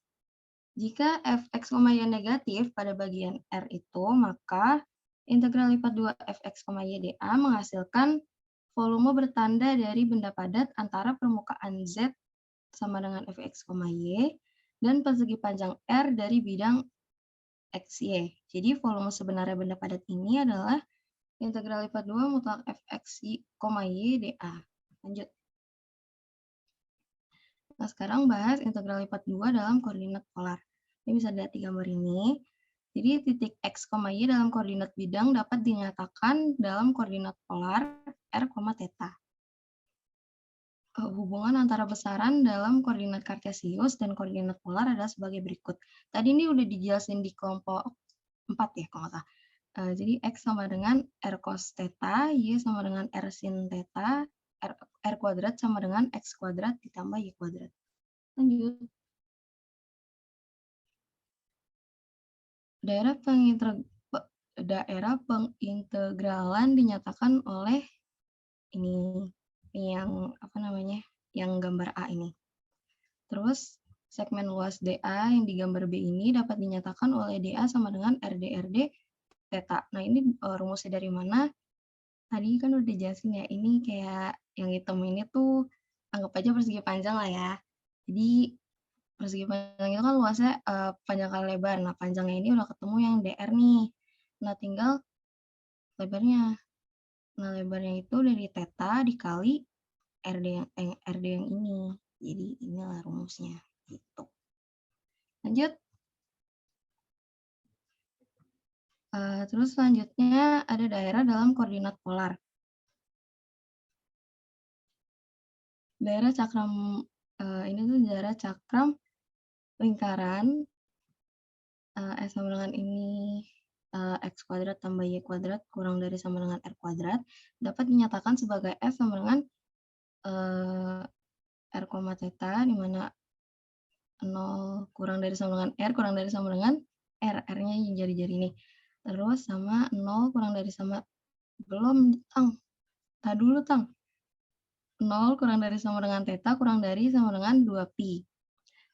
Jika fx, y negatif pada bagian R itu, maka integral lipat 2 fx, y dA menghasilkan volume bertanda dari benda padat antara permukaan Z sama dengan fx, y dan persegi panjang R dari bidang xy. Jadi volume sebenarnya benda padat ini adalah integral lipat 2 mutlak fx, y dA. Lanjut. Nah, sekarang bahas integral lipat 2 dalam koordinat polar. Ini bisa dilihat di gambar ini. Jadi titik x, y dalam koordinat bidang dapat dinyatakan dalam koordinat polar r, theta. Hubungan antara besaran dalam koordinat kartesius dan koordinat polar adalah sebagai berikut. Tadi ini udah dijelasin di kelompok 4 ya, kalau nggak salah. Jadi x sama dengan r cos theta, y sama dengan r sin theta, r kuadrat sama dengan x kuadrat ditambah y kuadrat. Lanjut. Daerah pengintegralan dinyatakan oleh ini yang apa namanya? Yang gambar A ini. Terus segmen luas DA yang di gambar B ini dapat dinyatakan oleh DA sama dengan RD theta. Nah, ini rumusnya dari mana? Tadi kan udah dijelasin ya, ini kayak yang hitam ini tuh anggap aja persegi panjang lah ya. Jadi persegi panjang itu kan luasnya panjang kali lebar. Nah, panjangnya ini udah ketemu yang DR nih. Nah, tinggal lebarnya. Nah, lebarnya itu dari theta dikali RD yang ini. Jadi inilah rumusnya. Gitu. Lanjut. Terus selanjutnya ada daerah dalam koordinat polar. Daerah cakram, ini tuh daerah cakram lingkaran S sama dengan ini X kuadrat tambah Y kuadrat kurang dari sama dengan R kuadrat dapat dinyatakan sebagai F sama dengan R, theta, di mana 0 kurang dari sama dengan R, kurang dari sama dengan R, R-nya yang jari-jari ini. Terus sama 0 kurang dari sama, belum, Tang. Tadi dulu, Tang. 0 kurang dari sama dengan theta, kurang dari sama dengan 2pi.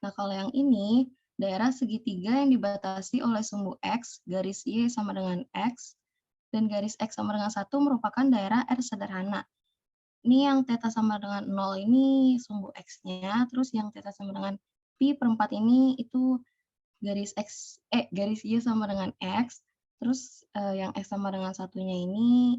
Nah, kalau yang ini, daerah segitiga yang dibatasi oleh sumbu X, garis Y sama dengan X, dan garis X sama dengan 1 merupakan daerah R sederhana. Ini yang theta sama dengan 0 ini sumbu X-nya, terus yang theta sama dengan pi per 4 ini itu garis X, garis Y sama dengan X, terus yang X sama dengan satunya ini.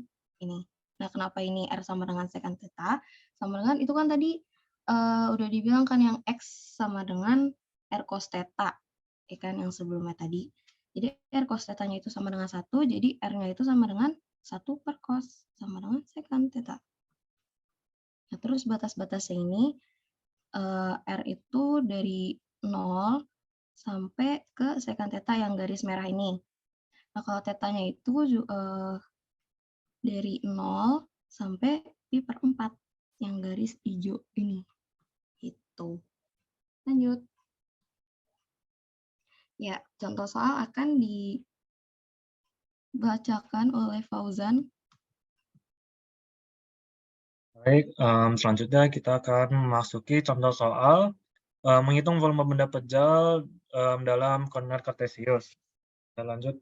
Nah, kenapa ini R sama dengan secant theta? Sama dengan, itu kan tadi udah dibilang kan yang X sama dengan R cos theta, ya kan, yang sebelumnya tadi. Jadi R cos theta-nya itu sama dengan 1, jadi R-nya itu sama dengan 1 per cos, sama dengan secant theta. Nah, terus batas-batasnya ini, R itu dari 0 sampai ke secant theta yang garis merah ini. Nah, kalau tetanya itu dari 0 sampai pi per 4 yang garis hijau ini. Gitu. Lanjut. Ya, contoh soal akan dibacakan oleh Fauzan. Baik, selanjutnya kita akan memasuki contoh soal menghitung volume benda pejal dalam koordinat kartesius. Kita lanjut.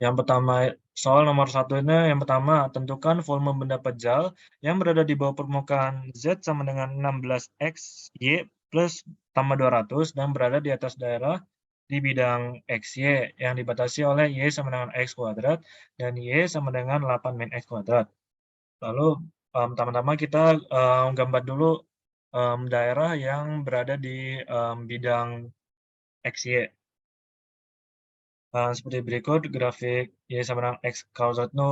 Yang pertama, soal nomor 1 ini yang pertama, tentukan volume benda pejal yang berada di bawah permukaan Z sama dengan 16X, Y plus tambah 200 dan berada di atas daerah di bidang XY yang dibatasi oleh Y sama dengan X kuadrat dan Y sama dengan 8 min X kuadrat. Lalu pertama-tama kita gambar dulu daerah yang berada di bidang XY. Seperti berikut grafik Y sama dengan X kuadrat itu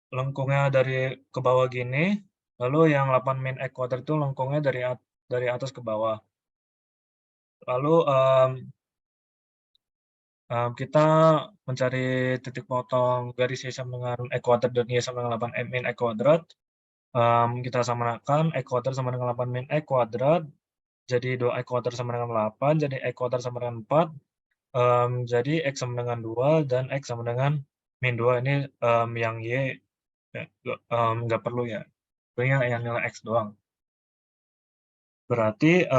lengkungnya dari ke bawah gini, lalu yang 8 min X kuadrat itu lengkungnya dari atas ke bawah. Lalu kita mencari titik potong garis Y sama dengan X kuadrat dan Y sama dengan 8 min X kuadrat. Kita samakan X kuadrat sama dengan 8 min X kuadrat, jadi 2X kuadrat sama dengan 8, jadi X kuadrat sama dengan 4. Jadi X sama dengan 2 dan X sama dengan min 2 ini yang Y nggak perlu ya. Pokoknya yang nilai X doang. Berarti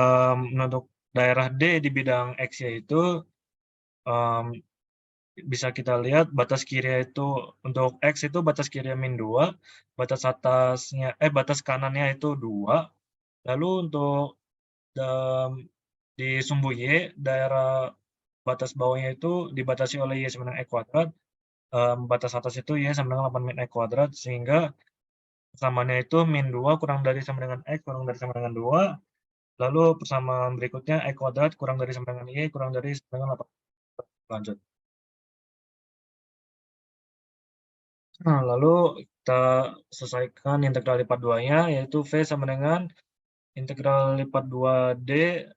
untuk daerah D di bidang X yaitu bisa kita lihat batas kiri itu untuk X itu batas kiri min 2, batas kanannya itu 2. Lalu untuk di sumbu Y, daerah batas bawahnya itu dibatasi oleh Y sama dengan E kuadrat. Batas atas itu Y sama dengan 8 min E kuadrat, sehingga persamaannya itu min 2 kurang dari sama dengan X kurang dari sama dengan 2. Lalu persamaan berikutnya E kuadrat kurang dari sama dengan Y kurang dari sama dengan 8. Lanjut. Nah, lalu kita selesaikan integral lipat 2-nya, yaitu V sama dengan integral lipat 2D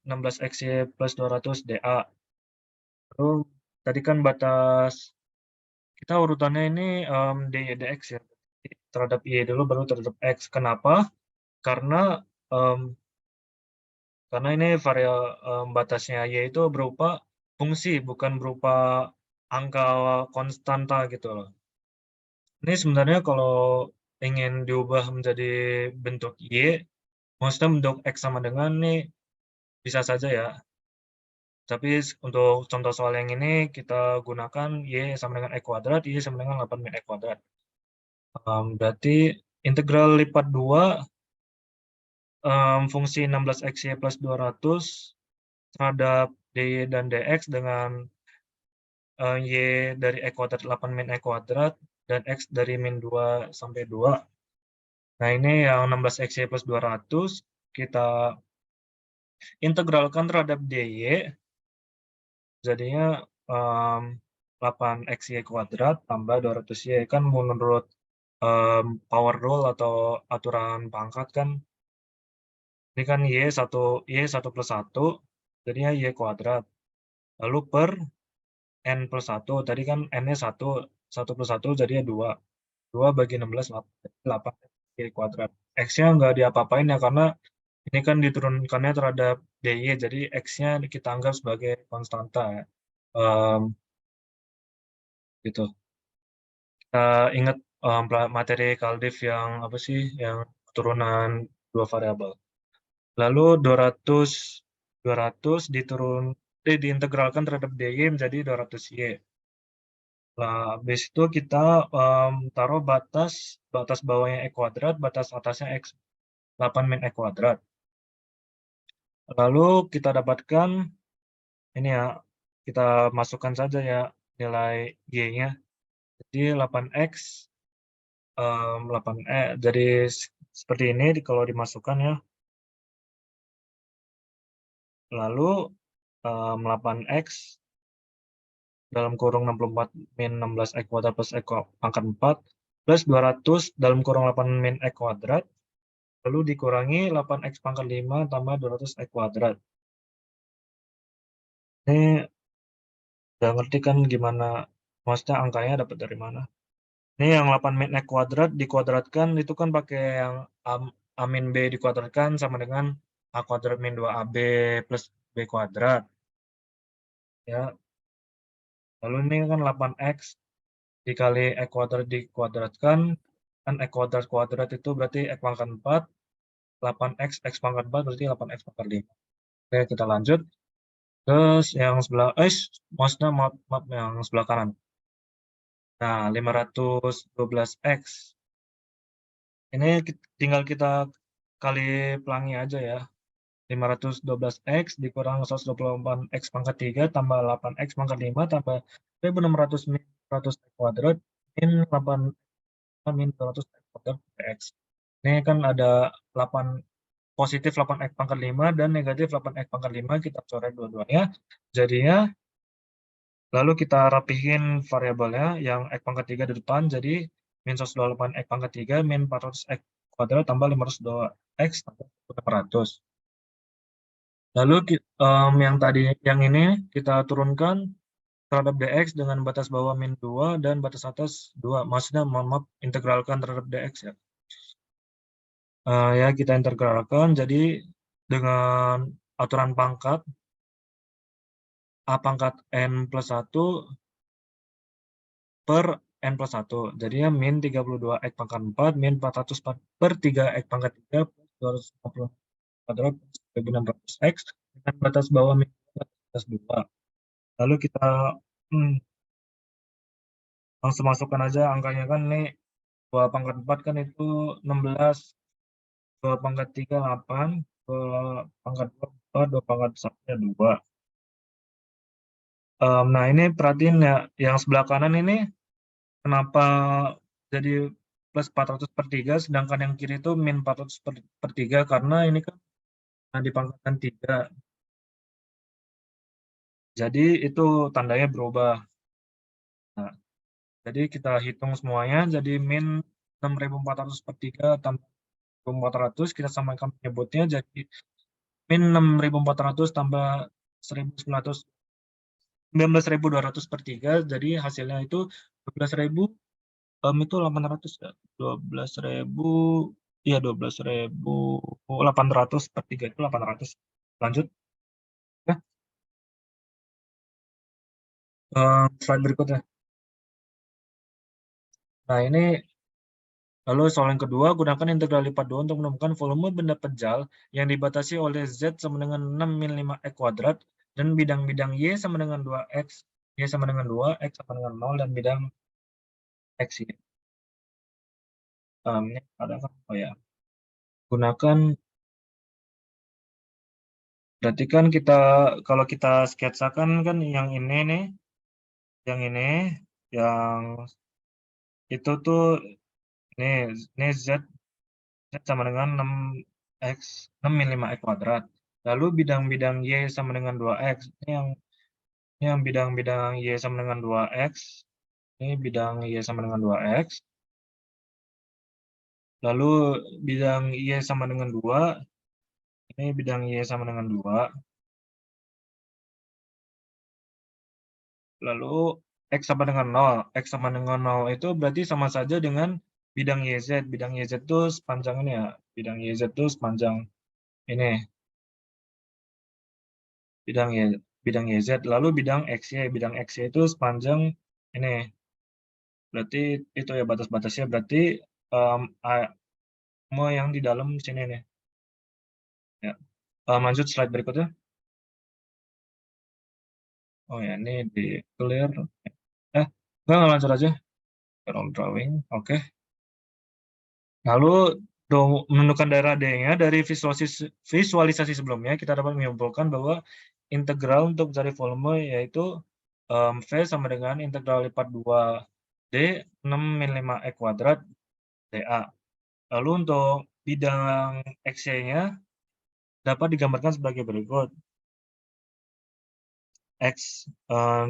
16XY plus 200 dA. Lalu tadi kan batas kita urutannya ini dy dx ya. Terhadap Y dulu baru terhadap X. Kenapa? Karena ini batasnya Y itu berupa fungsi, bukan berupa angka konstanta gitu loh. Ini sebenarnya kalau ingin diubah menjadi bentuk Y, maksudnya bentuk X sama dengan nih, bisa saja ya. Tapi untuk contoh soal yang ini, kita gunakan Y sama dengan E kuadrat, Y sama dengan 8 min E kuadrat. Berarti integral lipat 2 fungsi 16XY plus 200 terhadap dy dan dx dengan Y dari E kuadrat 8 min E kuadrat dan X dari min 2 sampai 2. Nah, ini yang 16XY plus 200 kita integralkan terhadap dy, jadinya 8XY kuadrat tambah 200Y. Kan menurut power rule atau aturan pangkat kan, ini kan Y 1 plus 1, jadinya Y kuadrat. Lalu per N plus 1, tadi kan N-nya 1, 1 plus 1 jadinya 2. 2 bagi 16, 8 Y kuadrat. X-nya nggak diapa-apain ya, karena ini kan diturunkannya terhadap dy, jadi X-nya kita anggap sebagai konstanta ya. Gitu. Kita ingat materi Kaldiv yang apa sih, yang keturunan dua variabel. Lalu 200 diintegralkan terhadap dy menjadi 200y. Nah, habis itu kita taruh batas bawahnya E kuadrat, batas atasnya X 8 min E kuadrat. Lalu kita dapatkan ini ya, kita masukkan saja ya nilai y-nya. Jadi 8x 8e jadi seperti ini kalau dimasukkan ya. Lalu 8x dalam kurung 64 min 16 E kuadrat plus E pangkat 4 plus 200 dalam kurung 8 min E kuadrat, lalu dikurangi 8x pangkat 5 tambah 200 E kuadrat. Ini udah ngerti kan gimana, maksudnya angkanya dapat dari mana. Ini yang 8 min E kuadrat dikuadratkan itu kan pakai yang A min B dikuadratkan sama dengan A kuadrat min 2AB plus B kuadrat. Ya. Lalu ini kan 8x dikali E kuadrat dikuadratkan, kan E kuadrat itu berarti X pangkat 4, 8x X pangkat 4 berarti 8x pangkat 5. Oke, kita lanjut. Terus yang sebelah, maksudnya maaf yang sebelah kanan. Nah, 512x. Ini tinggal kita kali pelangi aja ya. 512x dikurang 128x pangkat 3 tambah 8x pangkat 5 tambah 1600 min 100 kuadrat min 8 min 200 kuadrat x. Ini kan ada 8 positif 8x pangkat 5 dan negatif 8x pangkat 5, kita coret dua-duanya. Jadinya lalu kita rapihin variabelnya, yang x pangkat 3 di depan jadi min 128x pangkat 3 min 400x kuadrat tambah 502x tambah 400. Lalu yang ini kita turunkan terhadap dx dengan batas bawah min 2 dan batas atas 2. Maksudnya maaf, integralkan terhadap dx ya. Ya kita integralkan, jadi dengan aturan pangkat A pangkat N plus 1 per N plus 1. Jadinya min 32 X pangkat 4, min 400 per 3 X pangkat 3 plus 250 kuadrat plus 1600 X dengan batas bawah min batas 2. Lalu kita langsung masukkan aja angkanya kan nih 2 pangkat 4 kan itu 16, 2 pangkat 3 8, 2 pangkat 2 4, 2 pangkat 1 2. Nah ini perhatiin ya, yang sebelah kanan ini kenapa jadi plus 400 per 3, sedangkan yang kiri itu min 400 per 3, karena ini kan di pangkatan 3. Jadi itu tandanya berubah. Nah, jadi kita hitung semuanya, jadi min 6.400 per 3 tambah 400, kita samakan penyebutnya, jadi min 6.400 tambah 19.200 per 3, jadi hasilnya itu 12.000, itu 800 ya, 12.000, ya 12.800 per 3 itu 800. Lanjut. Ya. Slide berikutnya. Nah ini lalu soal yang kedua, gunakan integral lipat 2 untuk menemukan volume benda pejal yang dibatasi oleh Z sama dengan 6 min 5 X kuadrat dan bidang-bidang Y sama dengan 2X, Y sama dengan 2, X sama dengan 0, dan bidang X Y. Ini ada kan? Oh ya. Gunakan, berarti kan kita, kalau kita sketsakan kan yang ini nih, yang ini, yang itu tuh, ini Z sama dengan 6X, 6 min 5X kuadrat. Lalu bidang-bidang Y sama dengan 2X. Ini yang bidang-bidang Y sama dengan 2X. Ini bidang Y sama dengan 2X. Lalu bidang Y sama dengan 2. Ini bidang Y sama dengan 2. Lalu X sama dengan 0. X sama dengan 0 itu berarti sama saja dengan bidang YZ. Bidang YZ itu sepanjang ini ya. Bidang YZ itu sepanjang ini. Bidang YZ. Lalu bidang XY. Bidang XY itu sepanjang ini. Berarti itu ya batas-batasnya. Berarti yang di dalam sini nih. Ya. Lanjut slide berikutnya. Oh ya, ini di clear. Enggak lanjut aja. Drawing. Oke. Lalu menentukan daerah D-nya dari visualisasi sebelumnya, kita dapat menyimpulkan bahwa integral untuk cari volume yaitu V sama dengan integral lipat 2D 6 min 5 X kuadrat dA. Lalu untuk bidang XY-nya dapat digambarkan sebagai berikut. X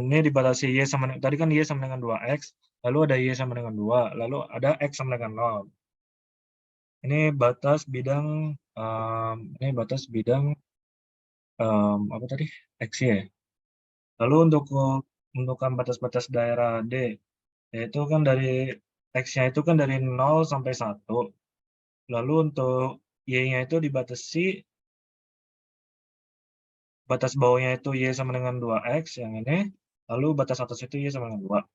ini dibatasi Y sama, tadi kan Y sama dengan 2X, lalu ada Y sama dengan 2, lalu ada X sama dengan 0. Ini batas bidang apa tadi? XY. Lalu untuk menentukan batas-batas daerah D, yaitu kan dari X-nya itu kan dari 0 sampai 1. Lalu untuk Y-nya itu dibatasi, batas bawahnya itu Y sama dengan 2X yang ini, lalu batas atas itu Y sama dengan 2.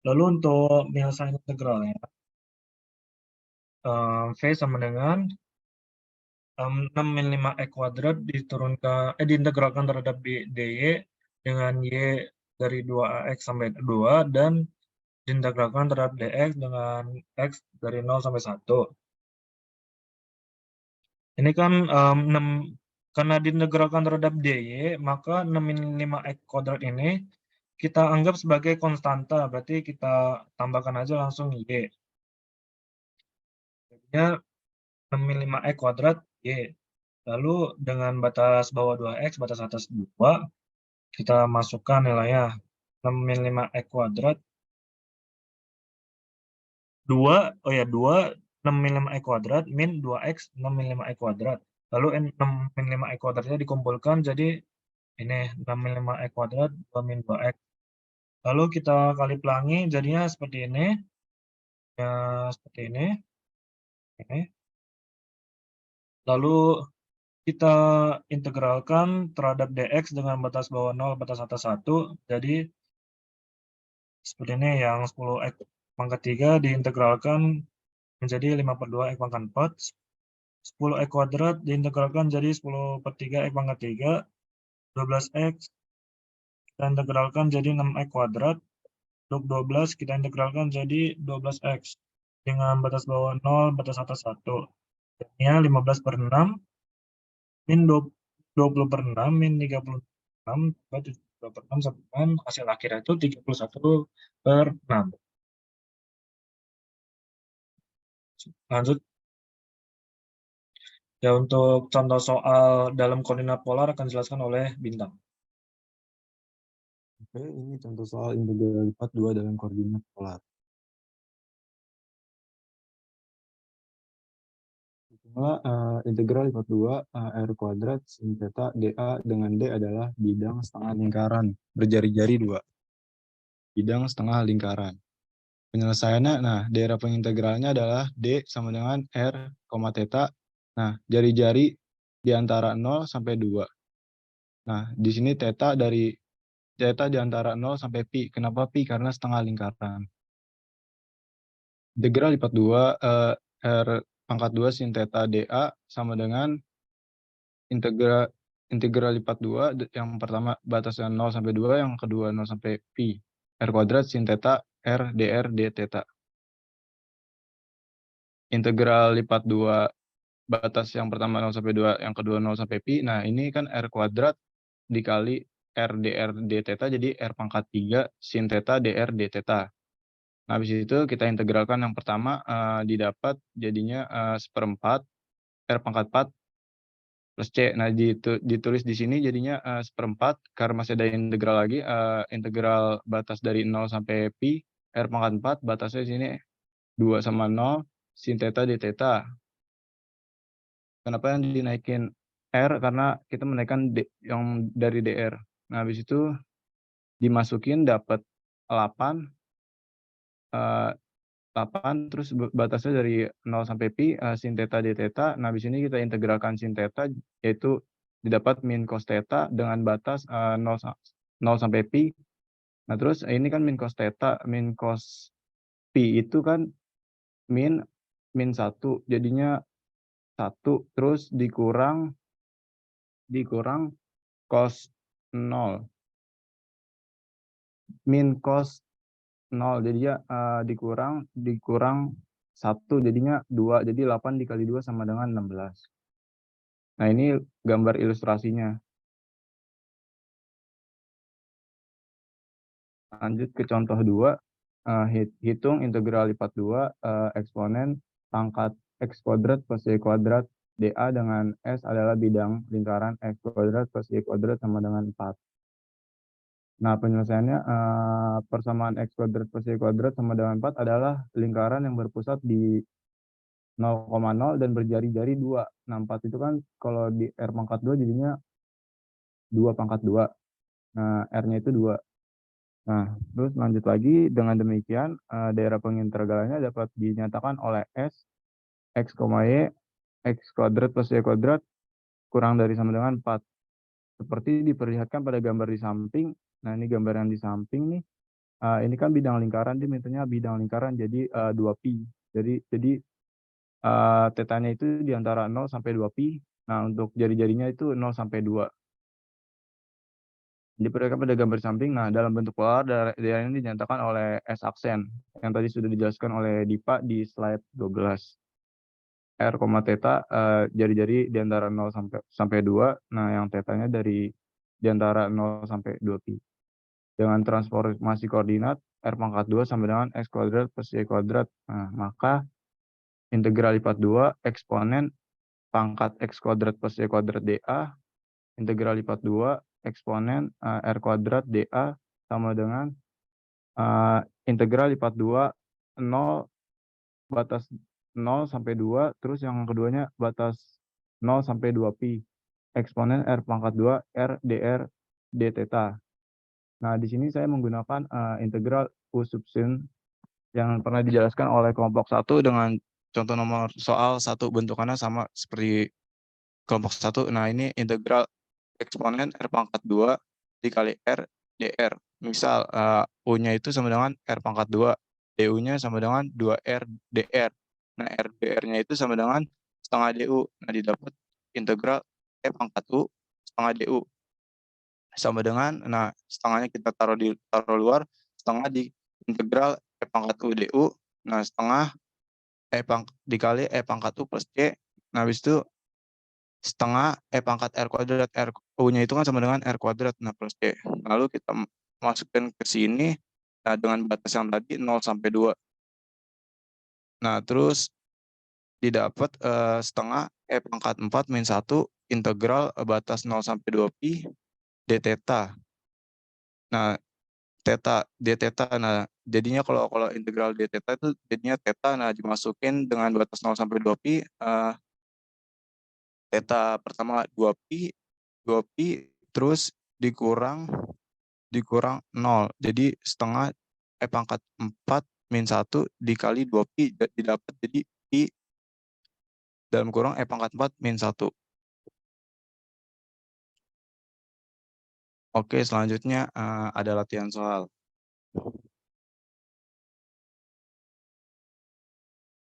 Lalu untuk penyelesaian integralnya, V sama dengan 6 min 5 X kuadrat diintegralkan terhadap DY dengan Y dari 2AX sampai 2 dan diintegralkan terhadap DX dengan X dari 0 sampai 1. Ini kan 6, karena diintegralkan terhadap DY, maka 6 min 5 X kuadrat ini kita anggap sebagai konstanta, berarti kita tambahkan aja langsung Y. Jadinya 6 min 5 X kuadrat Y. Lalu dengan batas bawah 2X, batas atas 2, kita masukkan nilainya 6 min 5 X kuadrat 2, 6 min 5 X kuadrat min 2X 6 min 5 X kuadrat. Lalu 6 min 5 X kuadratnya dikumpulkan jadi ini 6 min 5 X kuadrat 2 min 2X. Lalu kita kali pelangi jadinya seperti ini. Ya, seperti ini. Lalu kita integralkan terhadap dx dengan batas bawah 0, batas atas 1. Jadi seperti ini, yang 10x pangkat 3 diintegralkan menjadi 5/2 x pangkat 4. 10x kuadrat diintegralkan jadi 10/3 x pangkat 3. 12x kita integralkan jadi 6x kuadrat. Untuk 12 kita integralkan jadi 12x dengan batas bawah 0, batas atas 1. Jadinya 15/6 min 20/6 min 36 tambah 72/6 sama dengan hasil akhirnya itu 31/6. Lanjut. Ya, untuk contoh soal dalam koordinat polar akan dijelaskan oleh Bintang. Oke, ini contoh soal integral lipat 2 dalam koordinat polar. Integral lipat 2 R kuadrat sin theta dA dengan D adalah bidang setengah lingkaran berjari-jari 2. Bidang setengah lingkaran. Penyelesaiannya, nah daerah pengintegralnya adalah D sama dengan R, theta. Nah, jari-jari di antara 0 sampai 2. Nah, di sini theta di antara 0 sampai pi. Kenapa pi? Karena setengah lingkaran. Integral lipat 2 R pangkat 2 sin theta dA sama dengan integral lipat 2 yang pertama batasnya 0 sampai 2, yang kedua 0 sampai pi. R kuadrat sin theta R dr d theta. Integral lipat 2 batas yang pertama 0 sampai 2, yang kedua 0 sampai pi. Nah, ini kan R kuadrat dikali R dr d theta, jadi R pangkat 3 sin theta dr d theta. Nah, habis itu kita integralkan yang pertama, didapat jadinya 1/4 R pangkat 4 plus C. Nah, ditulis di sini jadinya 1/4, karena masih ada integral lagi, integral batas dari 0 sampai pi, R pangkat 4, batasnya di sini 2 sama 0, sin theta d theta. Kenapa yang dinaikin R? Karena kita menaikkan yang dari dr. Nah, habis itu dimasukin dapat 8, 8 terus batasnya dari 0 sampai pi, sin theta d theta. Nah, di sini kita integralkan sin theta, yaitu didapat min cos theta dengan batas 0 sampai pi. Nah, terus ini kan min cos theta, min cos pi itu kan min 1, jadinya 1, terus dikurang cos 0. Min cos 0, jadinya dikurang 1, jadinya 2, jadi 8 dikali 2 sama dengan 16. Nah, ini gambar ilustrasinya. Lanjut ke contoh 2, hitung integral lipat 2 eksponen pangkat x kuadrat plus y kuadrat dA dengan S adalah bidang lingkaran x kuadrat plus y kuadrat sama dengan 4. Nah, penyelesaiannya, persamaan x kuadrat plus y kuadrat sama dengan 4 adalah lingkaran yang berpusat di 0,0 dan berjari-jari 2. Nah, 4 itu kan kalau di R pangkat 2 jadinya 2 pangkat 2. Nah, R-nya itu 2. Nah, terus lanjut lagi, dengan demikian daerah pengintegralannya dapat dinyatakan oleh S, X, Y, X kuadrat plus Y kuadrat kurang dari sama dengan 4. Seperti diperlihatkan pada gambar di samping. Nah, ini gambar yang di samping nih. Ini kan bidang lingkaran, dia mintanya bidang lingkaran jadi 2pi. Jadi tetanya itu di antara 0 sampai 2pi. Nah, untuk jari-jarinya itu 0 sampai 2. Diperlihatkan pada gambar samping. Nah, dalam bentuk polar, daerah ini dinyatakan oleh S aksen yang tadi sudah dijelaskan oleh Dipa di slide 12. R, theta, jari-jari di antara 0 sampai 2. Nah, yang tetanya di antara 0 sampai 2pi. Dengan transformasi koordinat R pangkat 2 sama dengan X kuadrat plus Y kuadrat. Nah, maka integral lipat 2 eksponen pangkat X kuadrat plus Y kuadrat dA, integral lipat 2 eksponen R kuadrat dA sama dengan integral lipat 2 0 batas 0 sampai 2, terus yang keduanya batas 0 sampai 2pi, eksponen R pangkat 2 R dr d theta. Nah, di sini saya menggunakan integral U sub sin yang pernah dijelaskan oleh kelompok 1 dengan contoh nomor soal 1, bentukannya sama seperti kelompok 1. Nah, ini integral eksponen R pangkat 2 dikali R dr. Misal U-nya itu sama dengan R pangkat 2, DU-nya sama dengan 2R dr. Nah, R dr-nya itu sama dengan setengah DU. Nah, didapat integral E pangkat U setengah DU sama dengan, nah setengahnya kita taruh luar, setengah di integral E pangkat U DU, nah setengah dikali E pangkat U plus C, nah habis itu setengah E pangkat R kuadrat, U-nya itu kan sama dengan R kuadrat, nah plus C. Lalu kita masukkan ke sini, nah dengan batas yang tadi 0 sampai 2. Nah terus didapat setengah E pangkat 4 min 1 integral batas 0 sampai 2pi d theta. Nah, d theta, nah jadinya kalau integral d theta itu jadinya theta, nah dimasukin dengan batas 0 sampai 2pi, theta pertama 2pi terus dikurang 0. Jadi setengah E pangkat 4 min 1 dikali 2pi didapat jadi pi dalam kurang E pangkat 4 min 1. Oke, selanjutnya ada latihan soal.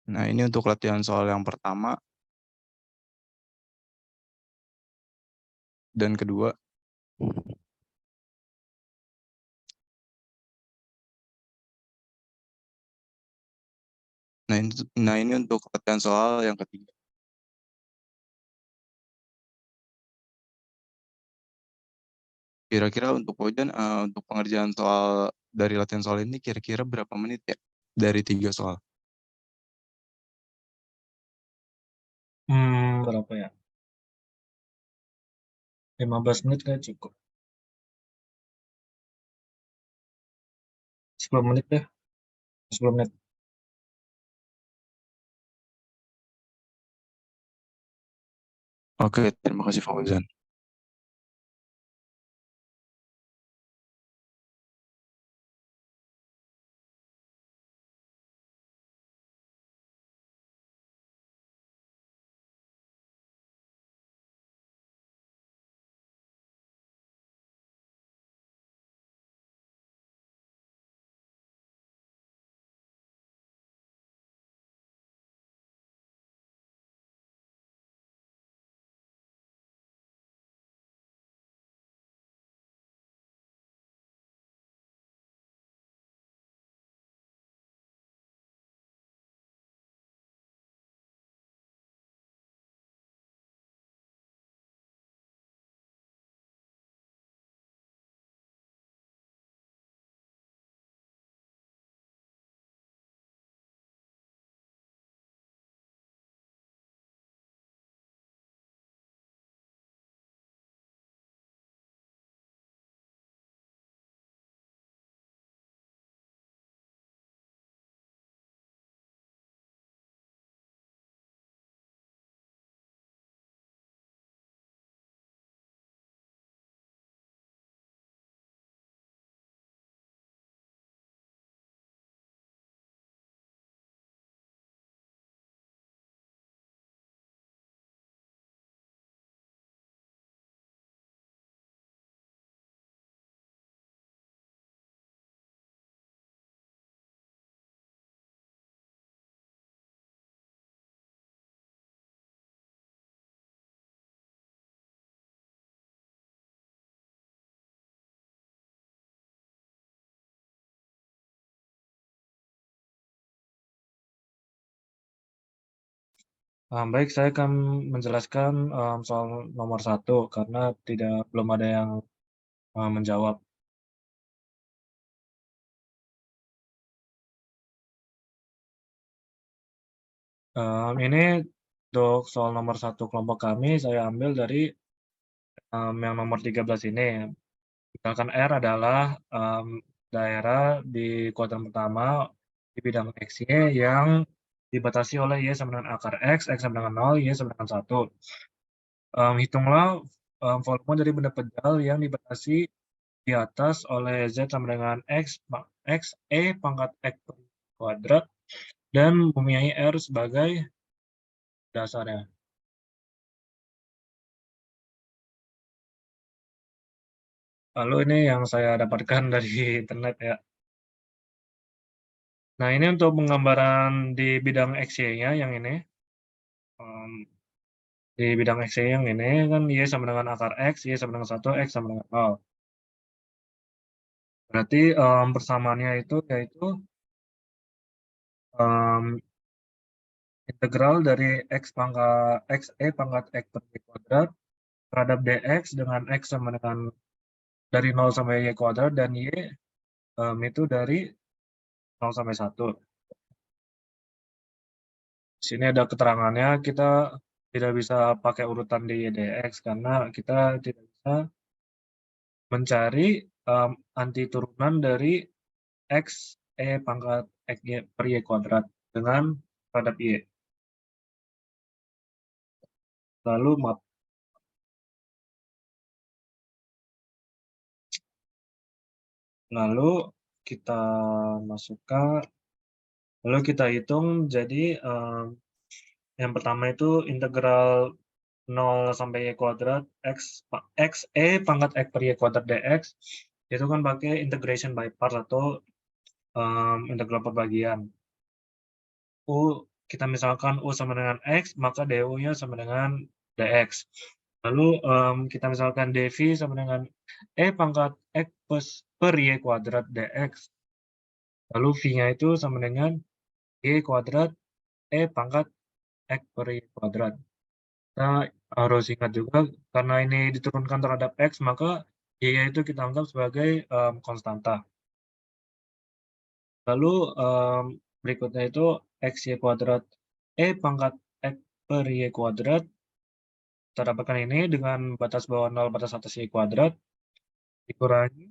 Nah, ini untuk latihan soal yang pertama dan kedua. Nah, ini untuk latihan soal yang ketiga. Kira-kira untuk ujian, untuk pengerjaan soal dari latihan soal ini kira-kira berapa menit ya? Dari 3 soal. Berapa ya? 15 menit kayak cukup. 10 menit deh. 10 menit. Oke, terima kasih Fauzan. Baik, saya akan menjelaskan soal nomor 1 karena belum ada yang menjawab. Ini untuk soal nomor 1 kelompok kami saya ambil dari yang nomor 13 ini. Misalkan R adalah daerah di kuadran pertama di bidang X-Y yang dibatasi oleh Y sama dengan akar X sama dengan 0, Y sama dengan 1. Hitunglah volume dari benda pedal yang dibatasi di atas oleh Z sama dengan X E pangkat X kuadrat dan mempunyai R sebagai dasarnya. Lalu ini yang saya dapatkan dari internet ya. Nah, ini untuk penggambaran di bidang XY-nya yang ini. Di bidang XY yang ini kan Y sama dengan akar X, Y sama dengan 1, X sama dengan 0. Berarti persamaannya itu yaitu integral dari X pangkat X E pangkat X per Y kuadrat terhadap DX dengan X sama dengan dari 0 sampai Y kuadrat dan Y itu dari 0 sampai 1. Di sini ada keterangannya, kita tidak bisa pakai urutan DY/DX karena kita tidak bisa mencari anti turunan dari X E pangkat X Y per Y kuadrat dengan terhadap Y. Lalu kita masukkan, lalu kita hitung. Jadi yang pertama itu integral 0 sampai Y kuadrat X E pangkat X per Y kuadrat dx itu kan pakai integration by part atau integral perbagian. U kita misalkan U sama dengan X, maka DU-nya sama dengan dx. Lalu kita misalkan dv sama dengan E pangkat X per Y kuadrat dx. Lalu V-nya itu sama dengan Y kuadrat E pangkat X per Y kuadrat. Kita harus ingat juga, karena ini diturunkan terhadap X, maka Y itu kita anggap sebagai konstanta. Lalu berikutnya itu XY kuadrat E pangkat X per Y kuadrat. Kita dapatkan ini dengan batas bawah 0 batas atas Y kuadrat dikurangi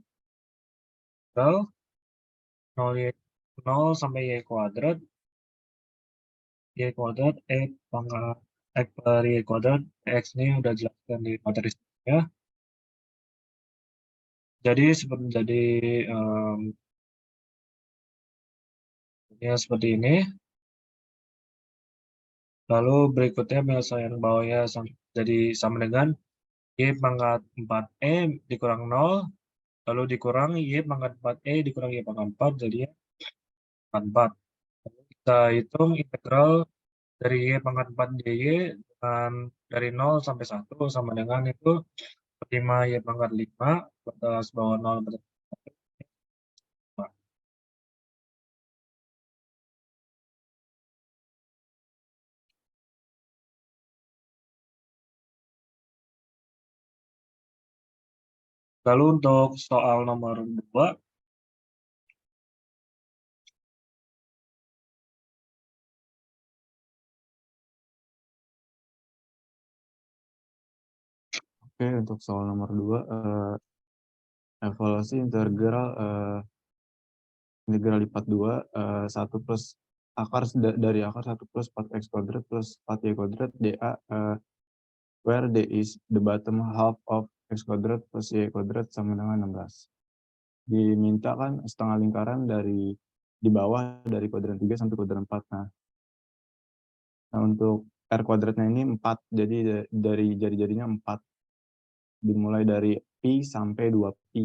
0 sampai Y kuadrat E pangkat X per Y kuadrat X ini udah jelaskan di materi sebelumnya. Jadi ya seperti ini. Lalu berikutnya penyelesaian bawahnya jadi sama dengan Y pangkat 4E dikurang 0, lalu dikurang Y pangkat 4E dikurang Y pangkat 4, jadi 4. Lalu kita hitung integral dari Y pangkat 4 dy dengan dari 0 sampai 1 sama dengan itu 5 Y pangkat 5 batas bawah 0 batas 5. Lalu untuk soal nomor 2, Oke, untuk soal nomor 2, evaluasi integral lipat 2, 1 plus dari akar 1 plus 4x kuadrat plus 4y kuadrat dA, where d is the bottom half of x kuadrat plus y kuadrat sama dengan 16. Diminta kan setengah lingkaran dari di bawah dari kuadran 3 sampai kuadran 4. Nah, untuk R kuadratnya ini 4, jadi dari jari-jarinya 4. Dimulai dari pi sampai 2pi.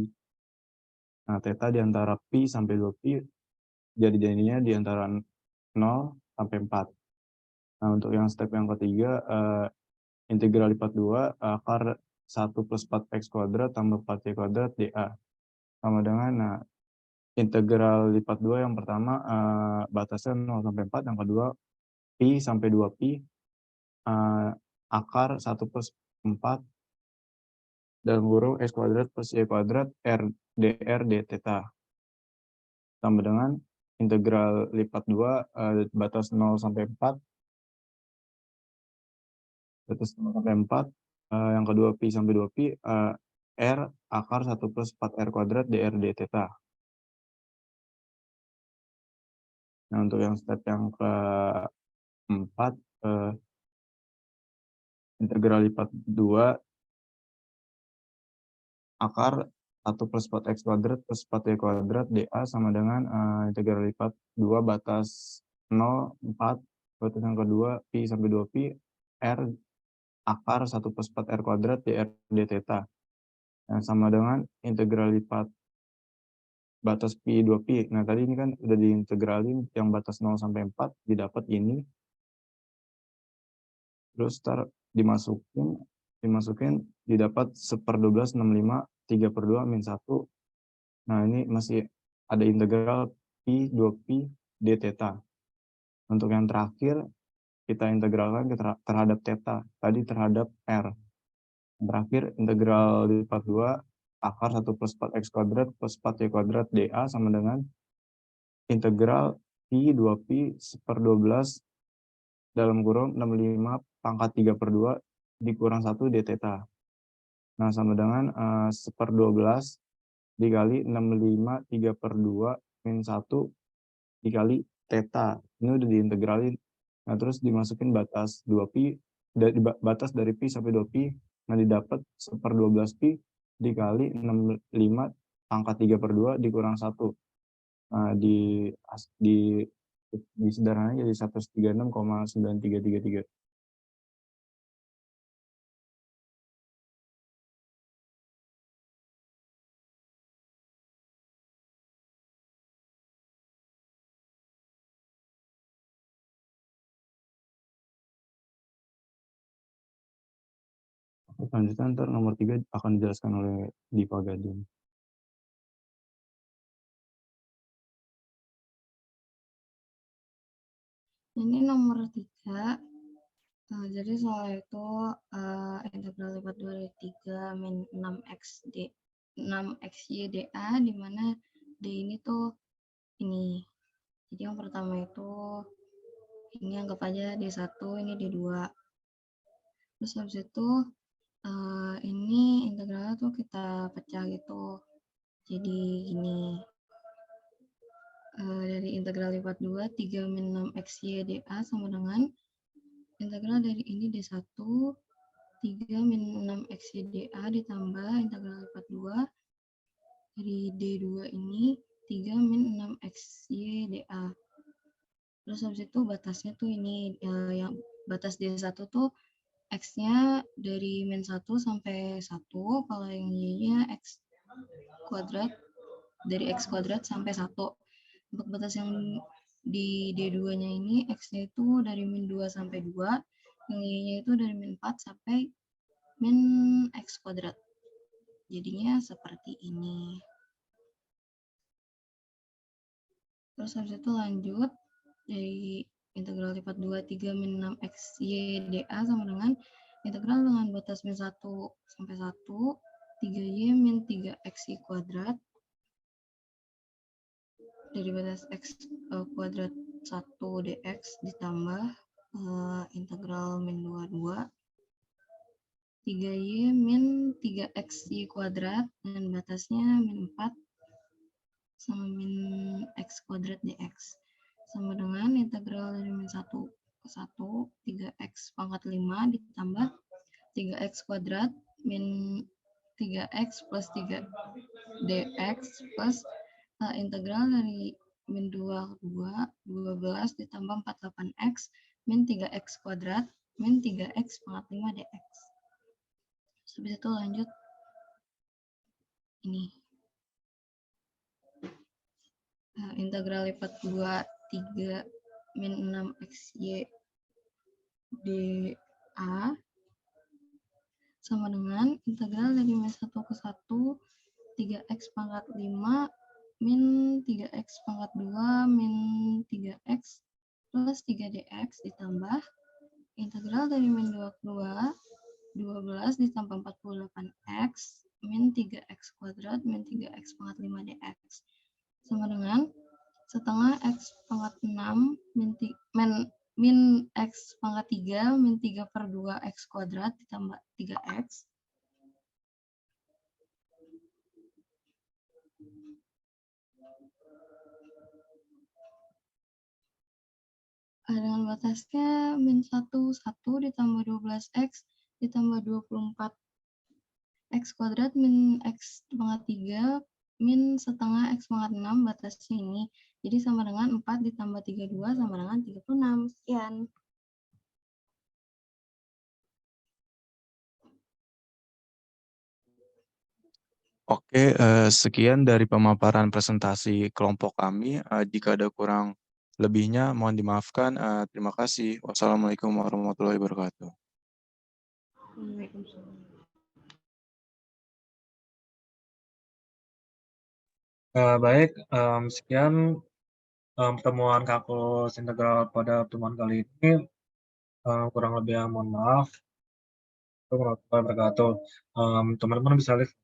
Nah, theta di antara pi sampai 2pi, jari-jarinya di antara 0 sampai 4. Nah, untuk yang step yang ketiga, integral lipat 2 akar 1 plus 4x kuadrat tambah 4y kuadrat dA. Sama dengan, nah, integral lipat 2 yang pertama batasnya 0 sampai 4, yang kedua pi sampai 2pi, akar 1 plus 4 dalam kurung x kuadrat plus y kuadrat r dr d theta. Tambah dengan integral lipat 2 batas 0 sampai 4, batas 0 sampai 4, yang kedua pi sampai 2pi, r akar 1 plus 4r kuadrat dr d theta. Nah, untuk yang step yang keempat, integral lipat 2 akar 1 plus 4x kuadrat plus 4y kuadrat dA sama dengan integral lipat 2 batas 0, 4, batas yang kedua pi sampai 2pi, r akar 1 plus 4r kuadrat dr d theta. Nah, sama dengan integral lipat batas pi 2pi. Nah, tadi ini kan udah diintegralin yang batas 0 sampai 4 didapat ini. Terus dimasukin didapat 1/12 65 3/2 min 1. Nah, ini masih ada integral pi 2pi d theta. Untuk yang terakhir kita integralkan terhadap theta, tadi terhadap r. Terakhir integral lipat 2 akar 1 plus 4x kuadrat plus 4y kuadrat dA sama dengan integral pi 2pi 1/12 dalam kurung 65 pangkat 3/2 dikurang 1 d theta. Nah, sama dengan 1/12 dikali 65 3/2 min 1 dikali theta. Ini udah diintegralin. Nah, terus dimasukin batas 2pi, batas dari pi sampai 2pi. Nah, didapat 1/12 pi dikali 65 pangkat 3/2 dikurang 1. Nah, di sederhananya jadi 136,9333. Lanjutan ntar nomor 3 akan dijelaskan oleh Dipa Gading. Ini nomor 3. Jadi soal itu integral lipat 2 dari 3 min 6xy dA, di mana d ini tuh ini. Jadi yang pertama itu ini anggap aja D1, ini D2. Terus habis itu ini integralnya tuh kita pecah gitu. Jadi gini. Dari integral lipat 2, 3 min 6xy dA sama dengan integral dari ini D1, 3 min 6xy dA ditambah integral lipat 2 dari D2 ini 3 min 6xy dA. Terus habis itu batasnya tuh ini yang batas D1 tuh x-nya dari min 1 sampai 1, kalau yang y-nya x kuadrat dari x kuadrat sampai 1. Untuk batas yang di D2-nya ini x-nya itu dari min 2 sampai 2, yang y-nya itu dari min 4 sampai min x kuadrat. Jadinya seperti ini. Terus habis itu lanjut dari integral lipat 2 3 min 6xy dA sama dengan integral dengan batas min 1 sampai 1 3y min 3xy kuadrat dari batas x kuadrat 1 dx ditambah integral min 22 3y min 3xy kuadrat dan batasnya min 4 sama min x kuadrat dx sama dengan integral dari min 1 ke 1 3x pangkat 5 ditambah 3x kuadrat min 3x plus 3 dx plus integral dari min 2 ke 2 12 ditambah 48x min 3x kuadrat min 3x pangkat 5 dx. Habis itu lanjut ini integral lipat 2 3 min 6xy dA sama dengan integral dari min 1 ke 1 3x pangkat 5 min 3x pangkat 2 min 3x plus 3 dx ditambah integral dari min 2 ke 2 12 ditambah 48x min 3x kuadrat min 3x pangkat 5 dx sama dengan setengah x pangkat 6 min x pangkat 3 min 3/2 x kuadrat ditambah 3x dengan batasnya min 1 1 ditambah 12x ditambah 24 x kuadrat min x pangkat 3 min setengah x pangkat 6 batasnya ini. Jadi sama dengan 4 ditambah 32 sama dengan 36. Sekian. Oke, sekian dari pemaparan presentasi kelompok kami. Jika ada kurang lebihnya mohon dimaafkan. Terima kasih. Wassalamualaikum warahmatullahi wabarakatuh. Waalaikumsalam. Baik, sekian pertemuan kalkulus integral pada pertemuan kali ini. Kurang lebih mohon maaf. Warahmatullahi wabarakatuh. Teman-teman bisa lihat